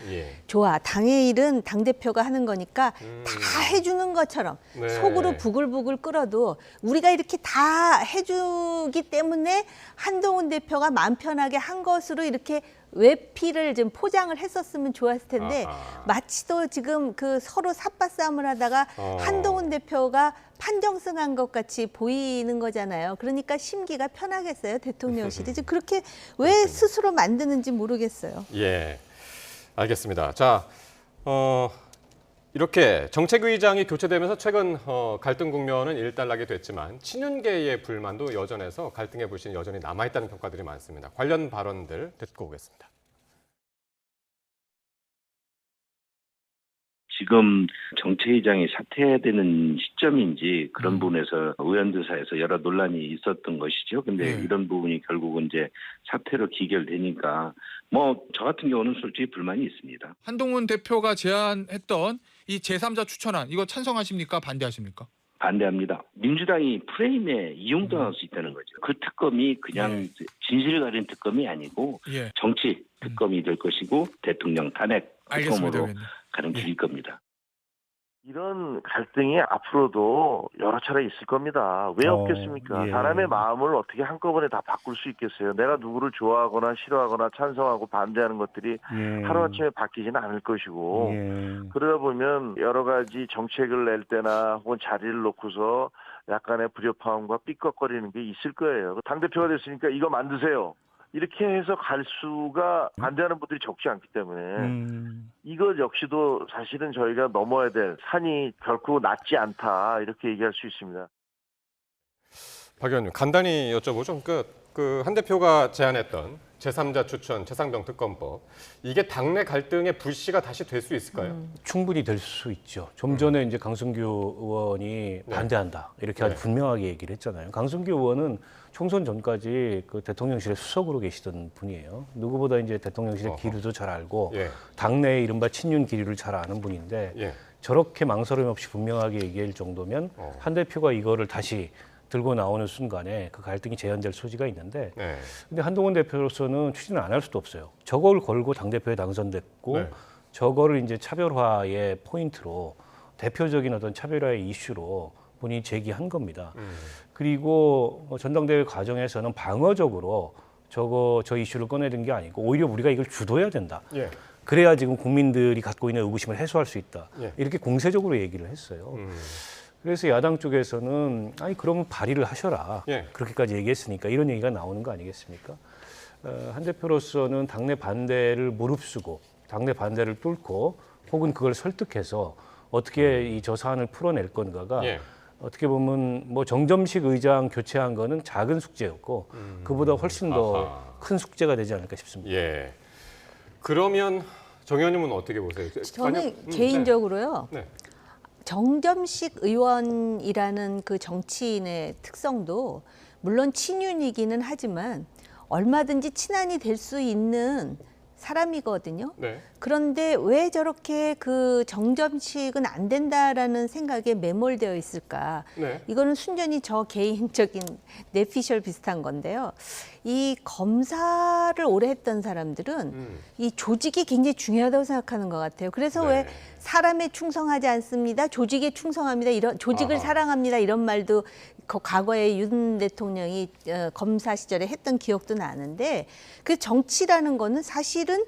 좋아. 당의 일은 당대표가 하는 거니까 다 해주는 것처럼 속으로 부글부글 끓어도 우리가 이렇게 다 해주기 때문에 한동훈 대표가 마음 편하게 한 것으로 이렇게 외피를 좀 포장을 했었으면 좋았을 텐데 마치도 지금 그 서로 삿바싸움을 하다가 한동훈 대표가 판정승한 것 같이 보이는 거잖아요. 그러니까 심기가 편하겠어요, 대통령실이. 그렇게 왜 스스로 만드는지 모르겠어요. 예, 알겠습니다. 자, 이렇게 정책위의장이 교체되면서 최근 갈등 국면은 일단락이 됐지만 친윤계의 불만도 여전해서 갈등의 불씨는 여전히 남아있다는 평가들이 많습니다. 관련 발언들 듣고 오겠습니다. 지금 정책위의장이 사퇴해야 되는 시점인지 그런 부분에서 의원들 사이에서 여러 논란이 있었던 것이죠. 근데 이런 부분이 결국은 이제 사퇴로 기결되니까 뭐 저 같은 경우는 솔직히 불만이 있습니다. 한동훈 대표가 제안했던 이 제3자 추천안 이거 찬성하십니까? 반대하십니까? 반대합니다. 민주당이 프레임에 이용당할 수 있다는 거죠. 그 특검이 그냥 진실을 가린 특검이 아니고 정치 특검이 될 것이고 대통령 탄핵 특검으로 가는 길일 겁니다. 이런 갈등이 앞으로도 여러 차례 있을 겁니다. 왜 없겠습니까? 사람의 마음을 어떻게 한꺼번에 다 바꿀 수 있겠어요? 내가 누구를 좋아하거나 싫어하거나 찬성하고 반대하는 것들이 하루아침에 바뀌지는 않을 것이고 그러다 보면 여러 가지 정책을 낼 때나 혹은 자리를 놓고서 약간의 불협화음과 삐걱거리는 게 있을 거예요. 당대표가 됐으니까 이거 만드세요. 이렇게 해서 갈 수가 반대하는 분들이 적지 않기 때문에 이것 역시도 사실은 저희가 넘어야 될 산이 결코 낮지 않다 이렇게 얘기할 수 있습니다. 박 의원님 간단히 여쭤보죠. 그 한 대표가 제안했던 제3자 추천 최상병 특검법 이게 당내 갈등의 불씨가 다시 될 수 있을까요? 충분히 될 수 있죠. 좀 전에 이제 강승규 의원이 반대한다 이렇게 아주 분명하게 얘기를 했잖아요. 강승규 의원은 총선 전까지 그 대통령실의 수석으로 계시던 분이에요. 누구보다 이제 대통령실의 기류도 잘 알고 당내의 이른바 친윤 기류를 잘 아는 분인데 저렇게 망설임 없이 분명하게 얘기할 정도면 한 대표가 이거를 다시 들고 나오는 순간에 그 갈등이 재현될 소지가 있는데 근데 한동훈 대표로서는 추진을 안 할 수도 없어요. 저걸 걸고 당대표에 당선됐고 저거를 이제 차별화의 포인트로 대표적인 어떤 차별화의 이슈로 본인이 제기한 겁니다. 그리고 전당대회 과정에서는 방어적으로 저 이슈를 꺼내든 게 아니고 오히려 우리가 이걸 주도해야 된다. 그래야 지금 국민들이 갖고 있는 의구심을 해소할 수 있다. 이렇게 공세적으로 얘기를 했어요. 그래서 야당 쪽에서는 아니 그러면 발의를 하셔라. 그렇게까지 얘기했으니까 이런 얘기가 나오는 거 아니겠습니까? 한 대표로서는 당내 반대를 무릅쓰고 당내 반대를 뚫고 혹은 그걸 설득해서 어떻게 이 저 사안을 풀어낼 건가가 어떻게 보면 뭐 정점식 의장 교체한 거는 작은 숙제였고 그보다 훨씬 더 큰 숙제가 되지 않을까 싶습니다. 그러면 정 의원님은 어떻게 보세요? 저는 개인적으로요. 정점식 의원이라는 그 정치인의 특성도 물론 친윤이기는 하지만 얼마든지 친한이 될 수 있는 사람이거든요. 그런데 왜 저렇게 그 정점식은 안 된다라는 생각에 매몰되어 있을까? 이거는 순전히 저 개인적인 뇌피셜 비슷한 건데요. 이 검사를 오래 했던 사람들은 이 조직이 굉장히 중요하다고 생각하는 것 같아요. 그래서 왜 사람에 충성하지 않습니다. 조직에 충성합니다. 이런 조직을 사랑합니다. 이런 말도 과거에 윤 대통령이 검사 시절에 했던 기억도 나는데 그 정치라는 거는 사실은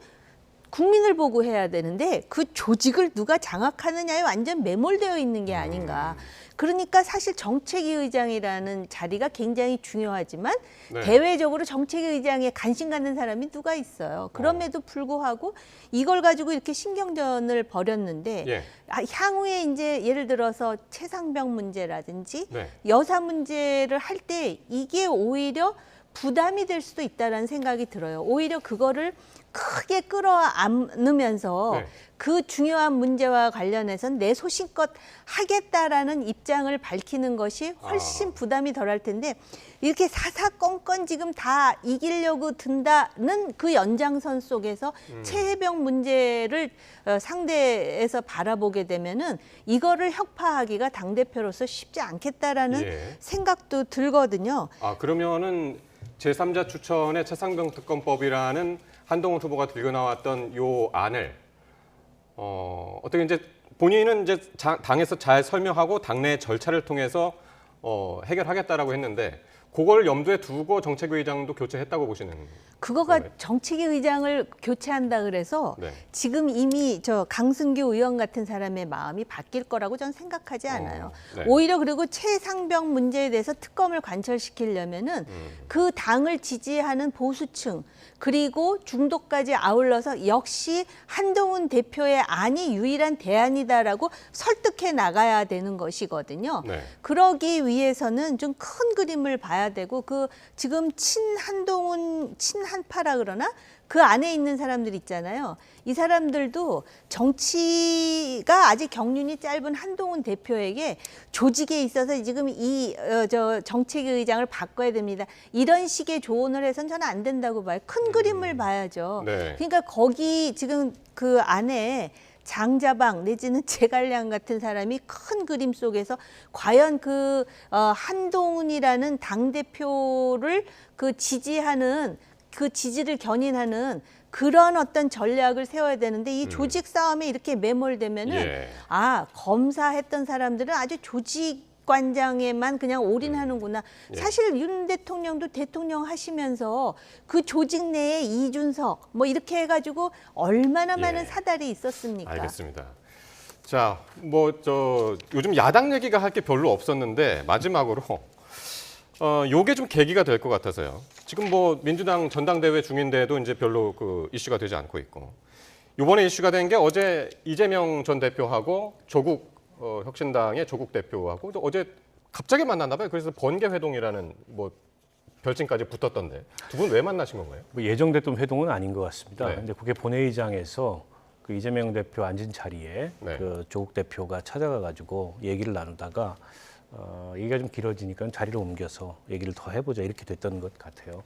국민을 보고 해야 되는데 그 조직을 누가 장악하느냐에 완전 매몰되어 있는 게 아닌가. 그러니까 사실 정책위 의장이라는 자리가 굉장히 중요하지만 네. 대외적으로 정책위 의장에 관심 갖는 사람이 누가 있어요. 그럼에도 불구하고 이걸 가지고 이렇게 신경전을 벌였는데 예. 향후에 이제 예를 들어서 최상병 문제라든지 네. 여사 문제를 할 때 이게 오히려 부담이 될 수도 있다라는 생각이 들어요. 오히려 그거를 크게 끌어안으면서 네. 그 중요한 문제와 관련해서는 내 소신껏 하겠다라는 입장을 밝히는 것이 훨씬 부담이 덜할 텐데 이렇게 사사건건 지금 다 이기려고 든다는 그 연장선 속에서 최혜병 문제를 상대에서 바라보게 되면은 이거를 혁파하기가 당대표로서 쉽지 않겠다라는 예. 생각도 들거든요. 아, 그러면은 제3자 추천의 최상병 특검법이라는 한동훈 후보가 들고 나왔던 요 안을 어떻게 이제 본인은 이제 당에서 잘 설명하고 당내 절차를 통해서 해결하겠다라고 했는데 그걸 염두에 두고 정책위 의장도 교체했다고 보시는 그거가 정책위 의장을 교체한다 그래서 네. 지금 이미 저 강승규 의원 같은 사람의 마음이 바뀔 거라고 저는 생각하지 않아요. 네. 오히려 그리고 최상병 문제에 대해서 특검을 관철시키려면은 그 당을 지지하는 보수층 그리고 중도까지 아울러서 역시 한동훈 대표의 안이 유일한 대안이다라고 설득해 나가야 되는 것이거든요. 네. 그러기 위해서는 좀 큰 그림을 봐야 되고 그 지금 친한동훈 친한파라 그러나 그 안에 있는 사람들 있잖아요. 이 사람들도 정치가 아직 경륜이 짧은 한동훈 대표에게 조직에 있어서 지금 저 정책위 의장을 바꿔야 됩니다. 이런 식의 조언을 해서는 저는 안 된다고 봐요. 큰 그림을 봐야죠. 네. 그러니까 거기 지금 그 안에 장자방 내지는 제갈량 같은 사람이 큰 그림 속에서 과연 그 한동훈이라는 당대표를 그 지지하는 그 지지를 견인하는 그런 어떤 전략을 세워야 되는데 이 조직 싸움에 이렇게 매몰되면은 예. 아 검사했던 사람들은 아주 조직관장에만 그냥 올인하는구나. 예. 사실 윤 대통령도 대통령 하시면서 그 조직 내에 이준석 뭐 이렇게 해가지고 얼마나 많은 사달이 있었습니까? 알겠습니다. 자, 요즘 야당 얘기가 할 게 별로 없었는데 마지막으로 요게 좀 계기가 될 것 같아서요. 지금 민주당 전당대회 중인데도 이제 별로 그 이슈가 되지 않고 있고 이번에 이슈가 된 게 어제 이재명 전 대표하고 조국 혁신당의 조국 대표하고 어제 갑자기 만났나 봐요. 그래서 번개 회동이라는 별칭까지 붙었던데 두 분 왜 만나신 건가요? 예정됐던 회동은 아닌 것 같습니다. 네. 근데 국회 본회의장에서 그 이재명 대표 앉은 자리에 네. 그 조국 대표가 찾아가 가지고 얘기를 나누다가 얘기가 좀 길어지니까 자리를 옮겨서 얘기를 더 해보자 이렇게 됐던 것 같아요.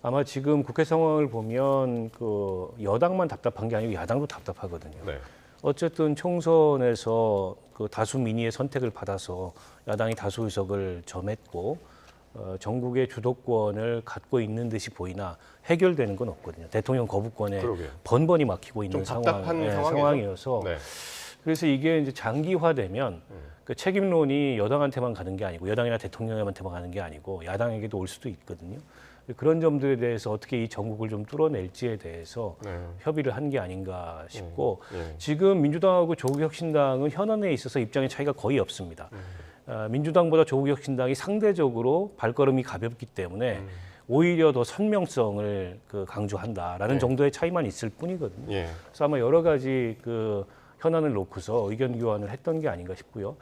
아마 지금 국회 상황을 보면 그 여당만 답답한 게 아니고 야당도 답답하거든요. 네. 어쨌든 총선에서 그 다수 민의의 선택을 받아서 야당이 다수 의석을 점했고 전국의 주도권을 갖고 있는 듯이 보이나 해결되는 건 없거든요. 대통령 거부권에 그러게요. 번번이 막히고 있는 좀 답답한 상황이어서 네. 그래서 이게 이제 장기화되면 그 책임론이 여당한테만 가는 게 아니고 여당이나 대통령한테만 가는 게 아니고 야당에게도 올 수도 있거든요. 그런 점들에 대해서 어떻게 이 전국을 좀 뚫어낼지에 대해서 협의를 한 게 아닌가 싶고 지금 민주당하고 조국혁신당은 현안에 있어서 입장의 차이가 거의 없습니다. 민주당보다 조국혁신당이 상대적으로 발걸음이 가볍기 때문에 오히려 더 선명성을 강조한다라는 정도의 차이만 있을 뿐이거든요. 그래서 아마 여러 가지 그 현안을 놓고서 의견 교환을 했던 게 아닌가 싶고요.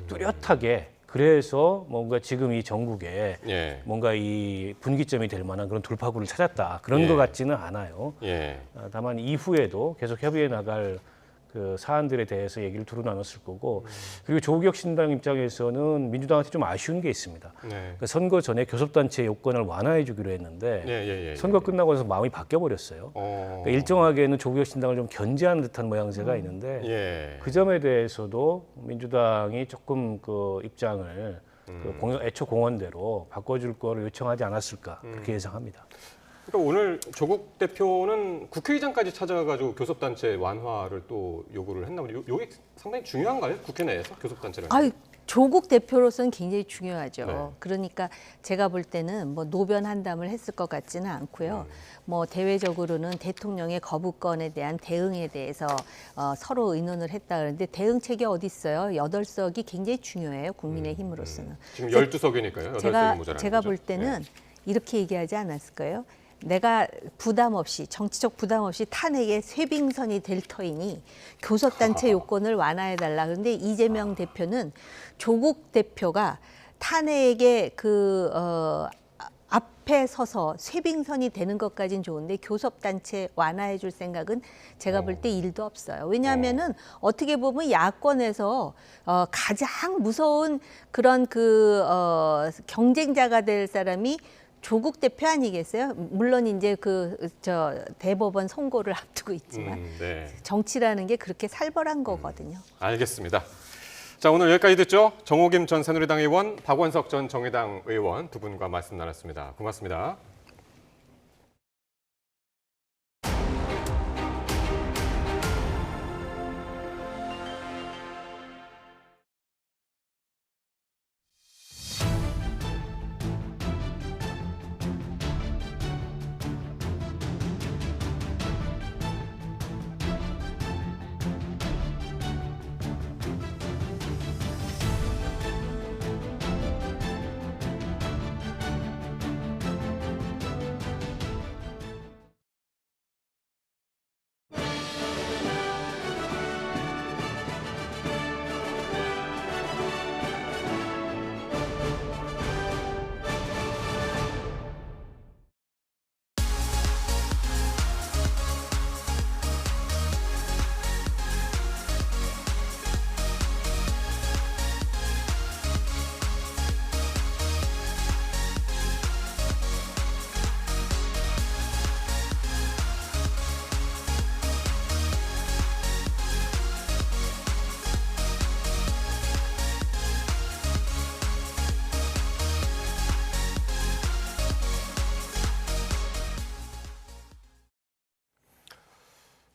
뚜렷하게 그래서 뭔가 지금 이 전국에 뭔가 이 분기점이 될 만한 그런 돌파구를 찾았다. 그런 것 같지는 않아요. 다만 이후에도 계속 협의해 나갈 그 사안들에 대해서 얘기를 두루 나눴을 거고 그리고 조국혁신당 입장에서는 민주당한테 좀 아쉬운 게 있습니다. 그러니까 선거 전에 교섭단체 요건을 완화해 주기로 했는데 선거 끝나고 나서 마음이 바뀌어 버렸어요. 그러니까 일정하게는 조국혁신당을 좀 견제하는 듯한 모양새가 있는데 그 점에 대해서도 민주당이 조금 그 입장을 그 애초 공언대로 바꿔줄 거를 요청하지 않았을까 그렇게 예상합니다. 그러니까 오늘 조국 대표는 국회의장까지 찾아가가지고 교섭단체 완화를 또 요구를 했나 보네요. 이게 상당히 중요한가요? 국회 내에서 교섭단체를? 조국 대표로서는 굉장히 중요하죠. 네. 그러니까 제가 볼 때는 뭐 노변 한담을 했을 것 같지는 않고요. 뭐 대외적으로는 대통령의 거부권에 대한 대응에 대해서 서로 의논을 했다 그러는데 대응책이 어디 있어요? 8석이 굉장히 중요해요. 국민의힘으로서는. 지금 12석이니까요. 8석이 모자라는 제가 거죠. 볼 때는 이렇게 얘기하지 않았을까요? 내가 부담 없이 정치적 부담 없이 탄핵의 쇄빙선이 될 터이니 교섭단체 요건을 완화해달라. 그런데 이재명 대표는 조국 대표가 탄핵의 앞에 서서 쇄빙선이 되는 것까지는 좋은데 교섭단체 완화해 줄 생각은 제가 볼 때 1도 없어요. 왜냐하면은 어떻게 보면 야권에서 가장 무서운 그런 경쟁자가 될 사람이 조국 대표 아니겠어요? 물론 이제 대법원 선고를 앞두고 있지만 네. 정치라는 게 그렇게 살벌한 거거든요. 알겠습니다. 자, 오늘 여기까지 듣죠. 정호김 전 새누리당 의원, 박원석 전 정의당 의원 두 분과 말씀 나눴습니다. 고맙습니다.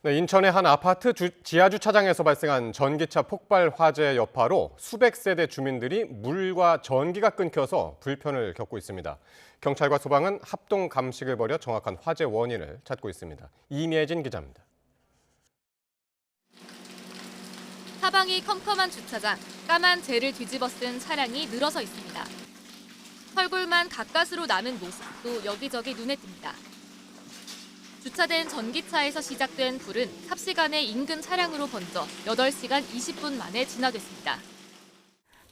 네, 인천의 한 아파트 지하 주차장에서 발생한 전기차 폭발 화재 여파로 수백 세대 주민들이 물과 전기가 끊겨서 불편을 겪고 있습니다. 경찰과 소방은 합동 감식을 벌여 정확한 화재 원인을 찾고 있습니다. 이미혜진 기자입니다. 사방이 컴컴한 주차장, 까만 재를 뒤집어 쓴 차량이 늘어서 있습니다. 털굴만 가까스로 나는 모습도 여기저기 눈에 띕니다. 주차된 전기차에서 시작된 불은 삽시간에 인근 차량으로 번져 8시간 20분 만에 진화됐습니다.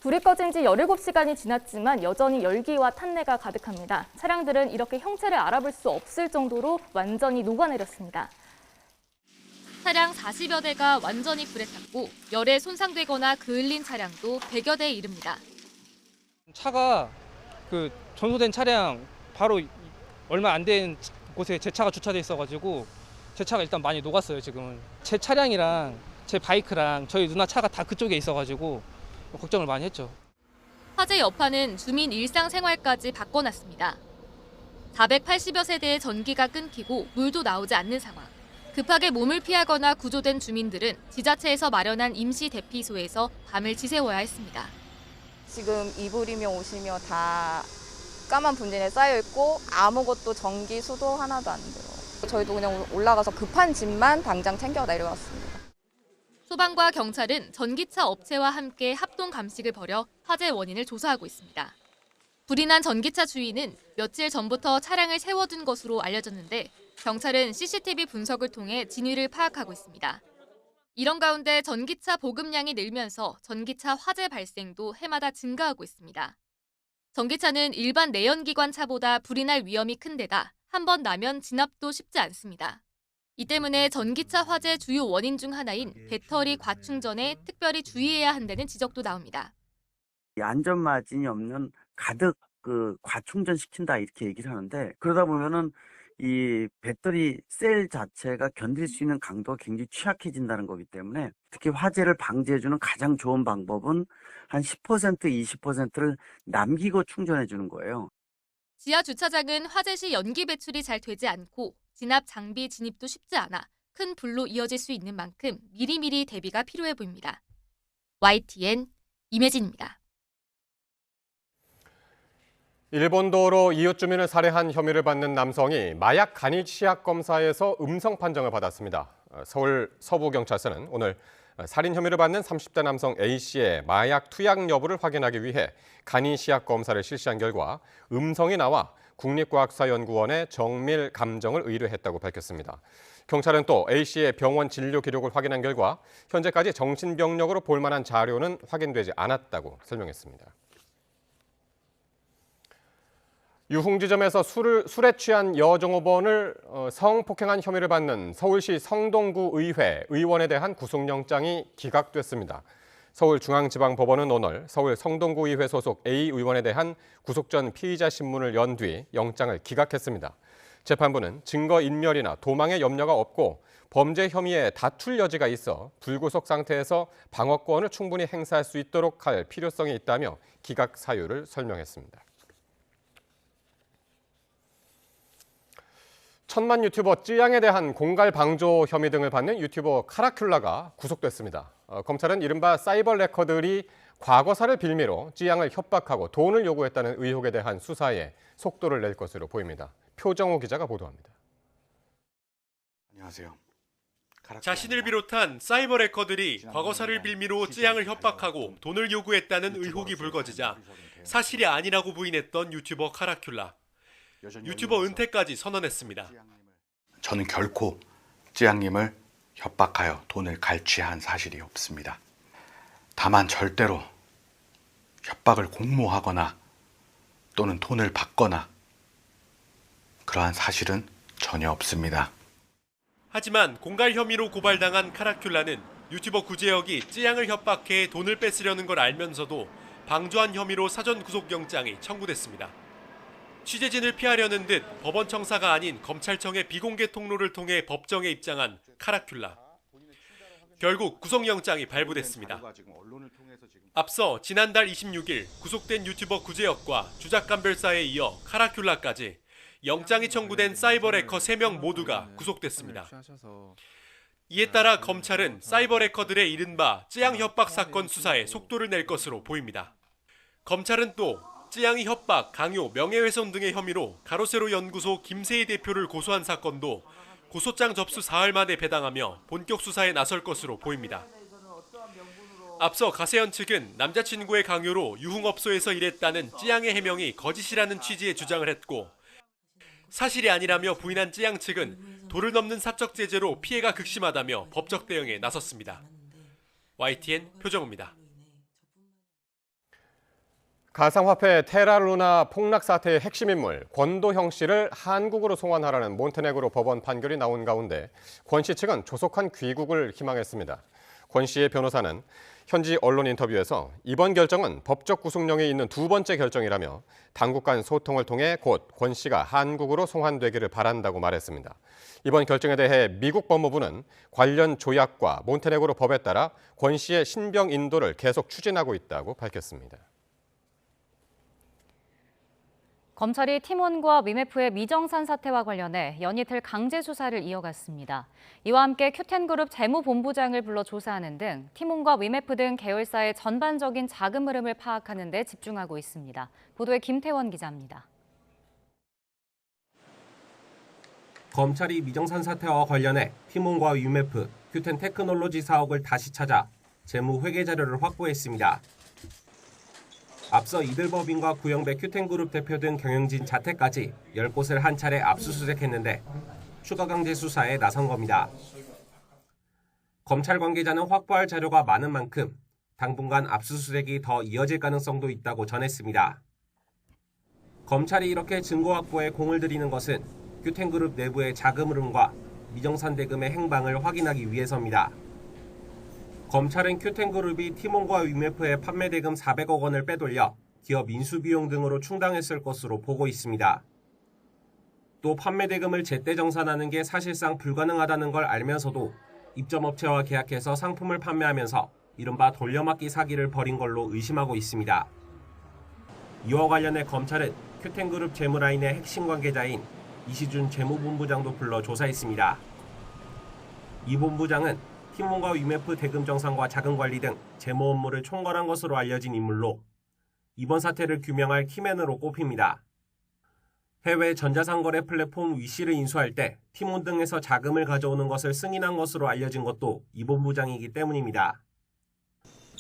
불이 꺼진 지 17시간이 지났지만 여전히 열기와 탄내가 가득합니다. 차량들은 이렇게 형체를 알아볼 수 없을 정도로 완전히 녹아내렸습니다. 차량 40여 대가 완전히 불에 탔고 열에 손상되거나 그을린 차량도 100여 대에 이릅니다. 차가 전소된 차량 바로 얼마 안 된 곳에 제 차가 주차돼 있어가지고 제 차가 일단 많이 녹았어요. 지금은 제 차량이랑 제 바이크랑 저희 누나 차가 다 그쪽에 있어가지고 걱정을 많이 했죠. 화재 여파는 주민 일상생활까지 바꿔놨습니다. 480여 세대의 전기가 끊기고 물도 나오지 않는 상황. 급하게 몸을 피하거나 구조된 주민들은 지자체에서 마련한 임시 대피소에서 밤을 지새워야 했습니다. 지금 이불이며 옷이며 다 까만 분진에 쌓여 있고 아무것도 전기, 수도 하나도 안 들어요. 저희도 그냥 올라가서 급한 짐만 당장 챙겨 내려왔습니다. 소방과 경찰은 전기차 업체와 함께 합동 감식을 벌여 화재 원인을 조사하고 있습니다. 불이 난 전기차 주인은 며칠 전부터 차량을 세워둔 것으로 알려졌는데 경찰은 CCTV 분석을 통해 진위를 파악하고 있습니다. 이런 가운데 전기차 보급량이 늘면서 전기차 화재 발생도 해마다 증가하고 있습니다. 전기차는 일반 내연기관 차보다 불이 날 위험이 큰 데다 한 번 나면 진압도 쉽지 않습니다. 이 때문에 전기차 화재 주요 원인 중 하나인 배터리 과충전에 특별히 주의해야 한다는 지적도 나옵니다. 안전마진이 없는 가득 과충전시킨다 이렇게 얘기를 하는데 그러다 보면은 이 배터리 셀 자체가 견딜 수 있는 강도가 굉장히 취약해진다는 거기 때문에 특히 화재를 방지해주는 가장 좋은 방법은 한 10%, 20%를 남기고 충전해 주는 거예요. 지하 주차장은 화재 시 연기 배출이 잘 되지 않고 진압 장비 진입도 쉽지 않아 큰 불로 이어질 수 있는 만큼 미리미리 대비가 필요해 보입니다. YTN 임혜진입니다. 일본도로 이웃 주민을 살해한 혐의를 받는 남성이 마약 간이 치약 검사에서 음성 판정을 받았습니다. 서울 서부경찰서는 오늘 살인 혐의를 받는 30대 남성 A씨의 마약 투약 여부를 확인하기 위해 간이 치약 검사를 실시한 결과 음성이 나와 국립과학수사연구원에 정밀 감정을 의뢰했다고 밝혔습니다. 경찰은 또 A씨의 병원 진료 기록을 확인한 결과 현재까지 정신병력으로 볼 만한 자료는 확인되지 않았다고 설명했습니다. 유흥지점에서 술에 취한 여종업원을 성폭행한 혐의를 받는 서울시 성동구 의회 의원에 대한 구속영장이 기각됐습니다. 서울중앙지방법원은 오늘 서울 성동구 의회 소속 A 의원에 대한 구속 전 피의자 신문을 연 뒤 영장을 기각했습니다. 재판부는 증거인멸이나 도망의 염려가 없고 범죄 혐의에 다툴 여지가 있어 불구속 상태에서 방어권을 충분히 행사할 수 있도록 할 필요성이 있다며 기각 사유를 설명했습니다. 천만 유튜버 쯔양에 대한 공갈 방조 혐의 등을 받는 유튜버 카라큘라가 구속됐습니다. 검찰은 이른바 사이버 레커들이 과거사를 빌미로 쯔양을 협박하고 돈을 요구했다는 의혹에 대한 수사에 속도를 낼 것으로 보입니다. 표정호 기자가 보도합니다. 안녕하세요. 자신을 비롯한 사이버 레커들이 과거사를 빌미로 쯔양을 협박하고 돈을 요구했다는 의혹이 불거지자 사실이 아니라고 부인했던 유튜버 카라큘라. 유튜버 은퇴까지 선언했습니다. 저는 결코 쯔양님을 협박하여 돈을 갈취한 사실이 없습니다. 다만 절대로 협박을 공모하거나 또는 돈을 받거나 그러한 사실은 전혀 없습니다. 하지만 공갈 혐의로 고발당한 카라큘라는 유튜버 구제혁이 쯔양을 협박해 돈을 뺏으려는 걸 알면서도 방조한 혐의로 사전 구속영장이 청구됐습니다. 취재진을 피하려는 듯 법원 청사가 아닌 검찰청의 비공개 통로를 통해 법정에 입장한 카라큘라. 결국 구속영장이 발부됐습니다. 앞서 지난달 26일 구속된 유튜버 구제혁과 주작감별사에 이어 카라큘라까지 영장이 청구된 사이버 레커 3명 모두가 구속됐습니다. 이에 따라 검찰은 사이버 레커들의 이른바 쯔양 협박 사건 수사에 속도를 낼 것으로 보입니다. 검찰은 또 쯔양이 협박, 강요, 명예훼손 등의 혐의로 가로세로 연구소 김세희 대표를 고소한 사건도 고소장 접수 사흘 만에 배당하며 본격 수사에 나설 것으로 보입니다. 앞서 가세현 측은 남자친구의 강요로 유흥업소에서 일했다는 쯔양의 해명이 거짓이라는 취지의 주장을 했고 사실이 아니라며 부인한 쯔양 측은 도를 넘는 사적 제재로 피해가 극심하다며 법적 대응에 나섰습니다. YTN 표정호입니다. 가상화폐 테라루나 폭락 사태의 핵심 인물 권도형 씨를 한국으로 송환하라는 몬테네그로 법원 판결이 나온 가운데 권 씨 측은 조속한 귀국을 희망했습니다. 권 씨의 변호사는 현지 언론 인터뷰에서 이번 결정은 법적 구속력이 있는 두 번째 결정이라며 당국 간 소통을 통해 곧 권 씨가 한국으로 송환되기를 바란다고 말했습니다. 이번 결정에 대해 미국 법무부는 관련 조약과 몬테네그로 법에 따라 권 씨의 신병 인도를 계속 추진하고 있다고 밝혔습니다. 검찰이 팀원과 위메프의 미정산 사태와 관련해 연이틀 강제 수사를 이어갔습니다. 이와 함께 큐텐그룹 재무본부장을 불러 조사하는 등 팀원과 위메프 등 계열사의 전반적인 자금 흐름을 파악하는 데 집중하고 있습니다. 보도에 김태원 기자입니다. 검찰이 미정산 사태와 관련해 팀원과 위메프, 큐텐 테크놀로지 사옥을 다시 찾아 재무 회계 자료를 확보했습니다. 앞서 이들법인과 구영배 큐텐그룹 대표 등 경영진 자택까지 10곳을 한 차례 압수수색했는데 추가 강제 수사에 나선 겁니다. 검찰 관계자는 확보할 자료가 많은 만큼 당분간 압수수색이 더 이어질 가능성도 있다고 전했습니다. 검찰이 이렇게 증거 확보에 공을 들이는 것은 큐텐그룹 내부의 자금 흐름과 미정산 대금의 행방을 확인하기 위해서입니다. 검찰은 큐텐그룹이 팀원과 위메프의 판매 대금 400억 원을 빼돌려 기업 인수비용 등으로 충당했을 것으로 보고 있습니다. 또 판매 대금을 제때 정산하는 게 사실상 불가능하다는 걸 알면서도 입점업체와 계약해서 상품을 판매하면서 이른바 돌려막기 사기를 벌인 걸로 의심하고 있습니다. 이와 관련해 검찰은 큐텐그룹 재무라인의 핵심 관계자인 이시준 재무본부장도 불러 조사했습니다. 이 본부장은 팀원과 위메프 대금 정산과 자금 관리 등 재무 업무를 총괄한 것으로 알려진 인물로 이번 사태를 규명할 키맨으로 꼽힙니다. 해외 전자상거래 플랫폼 위시를 인수할 때 팀원 등에서 자금을 가져오는 것을 승인한 것으로 알려진 것도 이 본부장이기 때문입니다.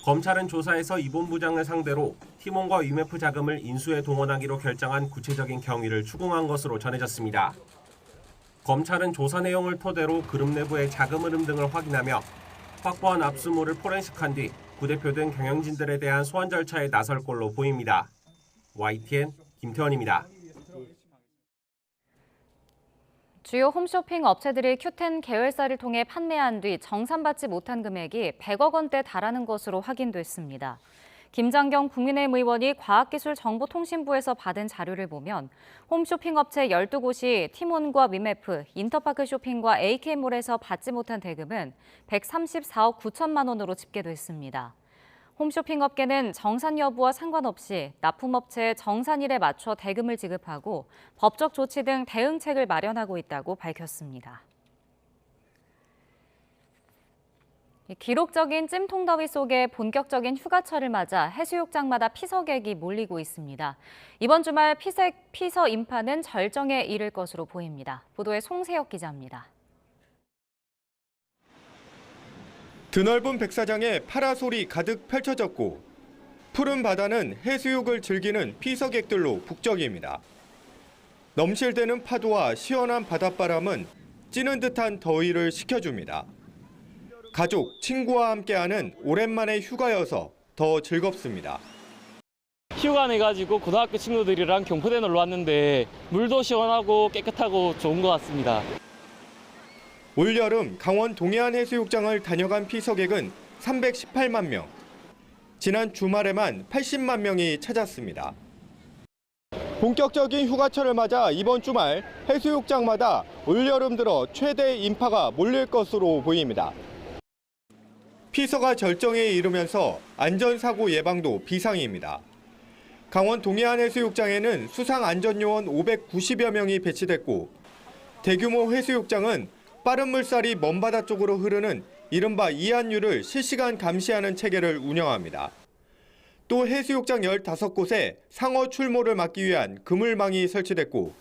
검찰은 조사에서 이 본부장을 상대로 팀원과 위메프 자금을 인수에 동원하기로 결정한 구체적인 경위를 추궁한 것으로 전해졌습니다. 검찰은 조사 내용을 토대로 그룹 내부의 자금 흐름 등을 확인하며 확보한 압수물을 포렌식한 뒤 부대표 등 경영진들에 대한 소환 절차에 나설 걸로 보입니다. YTN 김태원입니다. 주요 홈쇼핑 업체들이 Q10 계열사를 통해 판매한 뒤 정산받지 못한 금액이 100억 원대 달하는 것으로 확인됐습니다. 김장경 국민의힘 의원이 과학기술정보통신부에서 받은 자료를 보면 홈쇼핑 업체 12곳이 티몬과 위메프, 인터파크 쇼핑과 AK몰에서 받지 못한 대금은 134억 9천만 원으로 집계됐습니다. 홈쇼핑 업계는 정산 여부와 상관없이 납품업체의 정산일에 맞춰 대금을 지급하고 법적 조치 등 대응책을 마련하고 있다고 밝혔습니다. 기록적인 찜통더위 속에 본격적인 휴가철을 맞아 해수욕장마다 피서객이 몰리고 있습니다. 이번 주말 피서 인파는 절정에 이를 것으로 보입니다. 보도에 송세혁 기자입니다. 드넓은 백사장에 파라솔이 가득 펼쳐졌고 푸른 바다는 해수욕을 즐기는 피서객들로 북적입니다. 넘실대는 파도와 시원한 바닷바람은 찌는 듯한 더위를 식혀줍니다. 가족, 친구와 함께하는 오랜만의 휴가여서 더 즐겁습니다. 휴가 내가지고 고등학교 친구들이랑 경포대 놀러 왔는데 물도 시원하고 깨끗하고 좋은 것 같습니다. 올여름 강원 동해안 해수욕장을 다녀간 피서객은 318만 명. 지난 주말에만 80만 명이 찾았습니다. 본격적인 휴가철을 맞아 이번 주말 해수욕장마다 올여름 들어 최대 인파가 몰릴 것으로 보입니다. 피서가 절정에 이르면서 안전사고 예방도 비상입니다. 강원 동해안 해수욕장에는 수상안전요원 590여 명이 배치됐고 대규모 해수욕장은 빠른 물살이 먼바다 쪽으로 흐르는 이른바 이한류를 실시간 감시하는 체계를 운영합니다. 또 해수욕장 15곳에 상어 출몰을 막기 위한 그물망이 설치됐고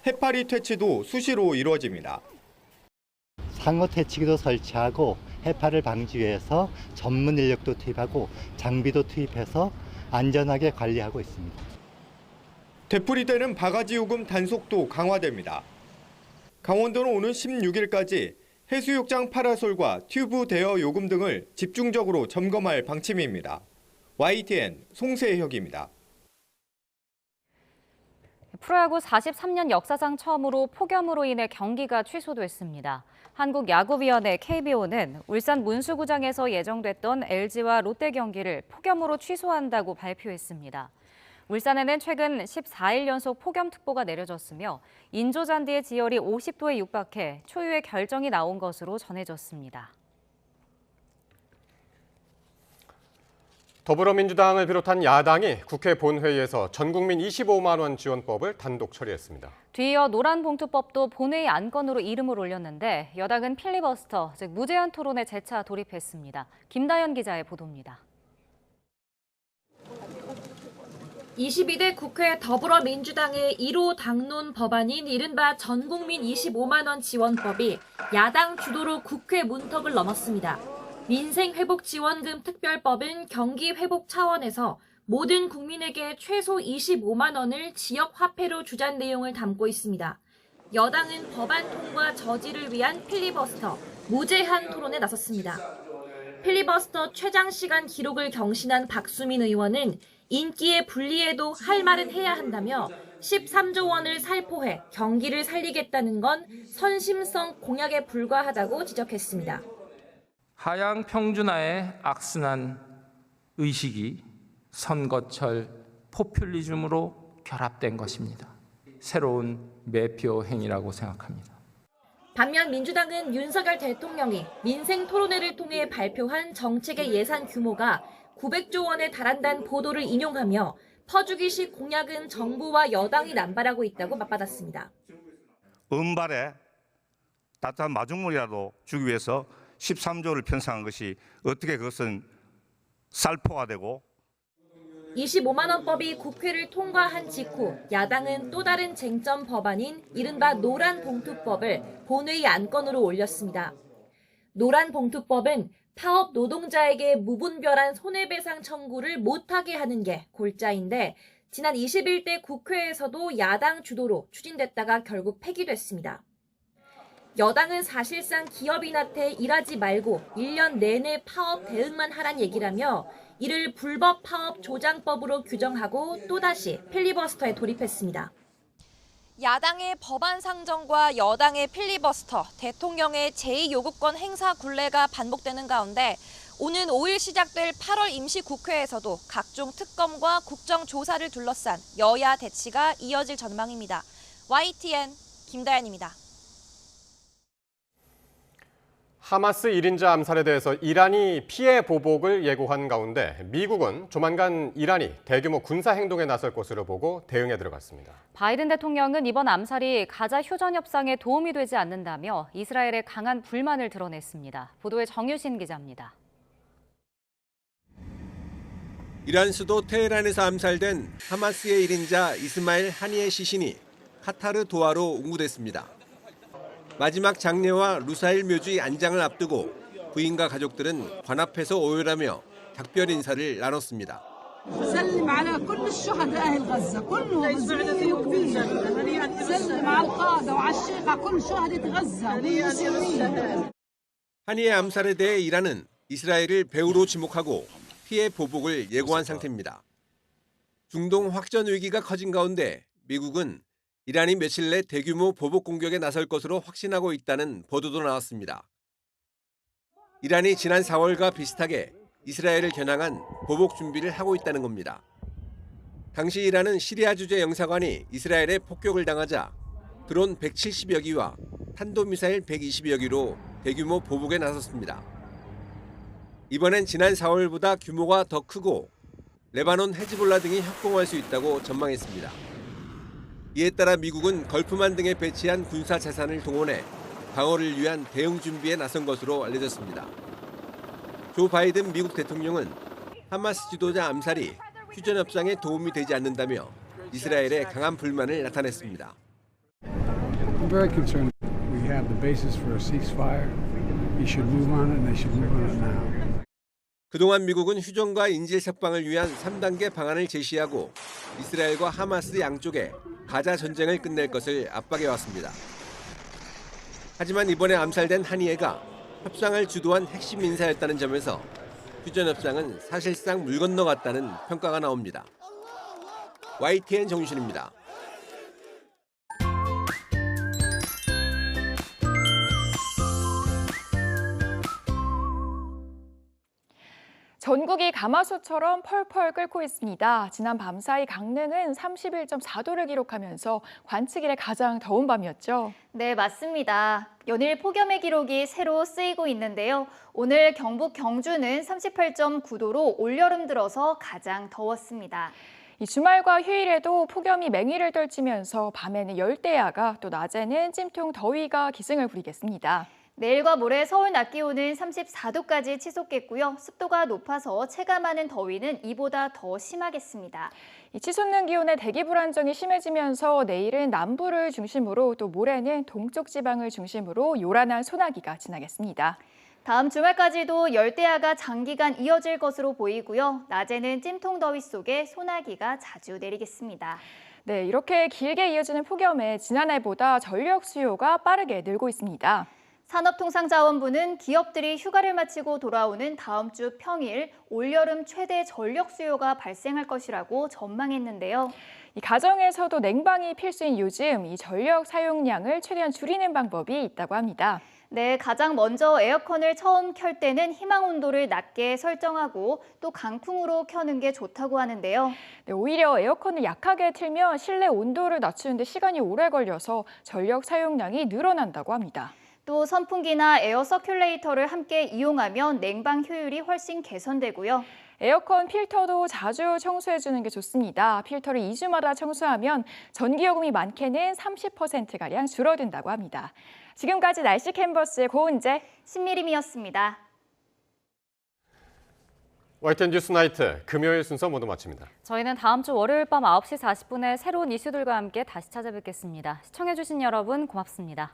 해파리 퇴치도 수시로 이루어집니다. 상어 퇴치기도 설치하고 해파를 방지 위해서 전문 인력도 투입하고 장비도 투입해서 안전하게 관리하고 있습니다. 되풀이되는 바가지 요금 단속도 강화됩니다. 강원도는 오는 16일까지 해수욕장 파라솔과 튜브 대여 요금 등을 집중적으로 점검할 방침입니다. YTN 송세혁입니다. 프로야구 43년 역사상 처음으로 폭염으로 인해 경기가 취소됐습니다. 한국야구위원회 KBO는 울산 문수구장에서 예정됐던 LG와 롯데 경기를 폭염으로 취소한다고 발표했습니다. 울산에는 최근 14일 연속 폭염특보가 내려졌으며 인조잔디의 지열이 50도에 육박해 초유의 결정이 나온 것으로 전해졌습니다. 더불어민주당을 비롯한 야당이 국회 본회의에서 전국민 25만 원 지원법을 단독 처리했습니다. 뒤이어 노란봉투법도 본회의 안건으로 이름을 올렸는데 여당은 필리버스터, 즉 무제한 토론에 재차 돌입했습니다. 김다연 기자의 보도입니다. 22대 국회 더불어민주당의 1호 당론 법안인 이른바 전국민 25만 원 지원법이 야당 주도로 국회 문턱을 넘었습니다. 민생회복지원금 특별법은 경기 회복 차원에서 모든 국민에게 최소 25만 원을 지역 화폐로 주자는 내용을 담고 있습니다. 여당은 법안 통과 저지를 위한 필리버스터, 무제한 토론에 나섰습니다. 필리버스터 최장 시간 기록을 경신한 박수민 의원은 인기에 불리해도 할 말은 해야 한다며 13조 원을 살포해 경기를 살리겠다는 건 선심성 공약에 불과하다고 지적했습니다. 하향 평준화의 악순환 의식이 선거철 포퓰리즘으로 결합된 것입니다. 새로운 매표 행위라고 생각합니다. 반면 민주당은 윤석열 대통령이 민생 토론회를 통해 발표한 정책의 예산 규모가 900조 원에 달한다는 보도를 인용하며 퍼주기식 공약은 정부와 여당이 남발하고 있다고 맞받았습니다. 은발에 따뜻한 마중물이라도 주기 위해서 13조를 편성한 것이 어떻게 그것은 살포가 되고 25만 원법이 국회를 통과한 직후 야당은 또 다른 쟁점 법안인 이른바 노란봉투법을 본회의 안건으로 올렸습니다. 노란봉투법은 파업 노동자에게 무분별한 손해배상 청구를 못하게 하는 게 골자인데 지난 21대 국회에서도 야당 주도로 추진됐다가 결국 폐기됐습니다. 여당은 사실상 기업인한테 일하지 말고 1년 내내 파업 대응만 하란 얘기라며 이를 불법 파업 조장법으로 규정하고 또다시 필리버스터에 돌입했습니다. 야당의 법안 상정과 여당의 필리버스터, 대통령의 제2요구권 행사 굴레가 반복되는 가운데 오는 5일 시작될 8월 임시국회에서도 각종 특검과 국정조사를 둘러싼 여야 대치가 이어질 전망입니다. YTN 김다연입니다. 하마스 1인자 암살에 대해서 이란이 피해 보복을 예고한 가운데 미국은 조만간 이란이 대규모 군사 행동에 나설 것으로 보고 대응에 들어갔습니다. 바이든 대통령은 이번 암살이 가자 휴전 협상에 도움이 되지 않는다며 이스라엘에 강한 불만을 드러냈습니다. 보도에 정유신 기자입니다. 이란 수도 테헤란에서 암살된 하마스의 1인자 이스마일 하니에 시신이 카타르 도하로 운구됐습니다. 마지막 장례와 루사일 묘지 안장을 앞두고 부인과 가족들은 관 앞에서 오열하며 작별 인사를 나눴습니다. 하니의 암살에 대해 이란은 이스라엘을 배후로 지목하고 피해 보복을 예고한 상태입니다. 중동 확전 위기가 커진 가운데 미국은 이란이 며칠 내 대규모 보복 공격에 나설 것으로 확신하고 있다는 보도도 나왔습니다. 이란이 지난 4월과 비슷하게 이스라엘을 겨냥한 보복 준비를 하고 있다는 겁니다. 당시 이란은 시리아 주재 영사관이 이스라엘에 폭격을 당하자 드론 170여 기와 탄도미사일 120여 기로 대규모 보복에 나섰습니다. 이번엔 지난 4월보다 규모가 더 크고 레바논 헤즈볼라 등이 협공할 수 있다고 전망했습니다. 이에 따라 미국은 걸프만 등에 배치한 군사 자산을 동원해 방어를 위한 대응 준비에 나선 것으로 알려졌습니다. 조 바이든 미국 대통령은 하마스 지도자 암살이 휴전 협상에 도움이 되지 않는다며 이스라엘에 강한 불만을 나타냈습니다. I'm very concerned. We have the basis for a ceasefire. You should move on it and they should move on it now. 그동안 미국은 휴전과 인질 석방을 위한 3단계 방안을 제시하고 이스라엘과 하마스 양쪽에 가자 전쟁을 끝낼 것을 압박해왔습니다. 하지만 이번에 암살된 하니에가 협상을 주도한 핵심 인사였다는 점에서 휴전 협상은 사실상 물 건너갔다는 평가가 나옵니다. YTN 정유신입니다. 전국이 가마솥처럼 펄펄 끓고 있습니다. 지난 밤 사이 강릉은 31.4도를 기록하면서 관측 이래 가장 더운 밤이었죠. 네, 맞습니다. 연일 폭염의 기록이 새로 쓰이고 있는데요. 오늘 경북 경주는 38.9도로 올여름 들어서 가장 더웠습니다. 이 주말과 휴일에도 폭염이 맹위를 떨치면서 밤에는 열대야가 또 낮에는 찜통 더위가 기승을 부리겠습니다. 내일과 모레 서울 낮 기온은 34도까지 치솟겠고요. 습도가 높아서 체감하는 더위는 이보다 더 심하겠습니다. 이 치솟는 기온에 대기 불안정이 심해지면서 내일은 남부를 중심으로 또 모레는 동쪽 지방을 중심으로 요란한 소나기가 지나겠습니다. 다음 주말까지도 열대야가 장기간 이어질 것으로 보이고요. 낮에는 찜통 더위 속에 소나기가 자주 내리겠습니다. 네, 이렇게 길게 이어지는 폭염에 지난해보다 전력 수요가 빠르게 늘고 있습니다. 산업통상자원부는 기업들이 휴가를 마치고 돌아오는 다음 주 평일 올여름 최대 전력 수요가 발생할 것이라고 전망했는데요. 이 가정에서도 냉방이 필수인 요즘 이 전력 사용량을 최대한 줄이는 방법이 있다고 합니다. 네, 가장 먼저 에어컨을 처음 켤 때는 희망 온도를 낮게 설정하고 또 강풍으로 켜는 게 좋다고 하는데요. 네, 오히려 에어컨을 약하게 틀면 실내 온도를 낮추는데 시간이 오래 걸려서 전력 사용량이 늘어난다고 합니다. 또 선풍기나 에어 서큘레이터를 함께 이용하면 냉방 효율이 훨씬 개선되고요. 에어컨 필터도 자주 청소해주는 게 좋습니다. 필터를 2주마다 청소하면 전기요금이 많게는 30%가량 줄어든다고 합니다. 지금까지 날씨 캔버스의 고은재, 신미림이었습니다. YTN 뉴스 나이트 금요일 순서 모두 마칩니다. 저희는 다음 주 월요일 밤 9시 40분에 새로운 이슈들과 함께 다시 찾아뵙겠습니다. 시청해주신 여러분 고맙습니다.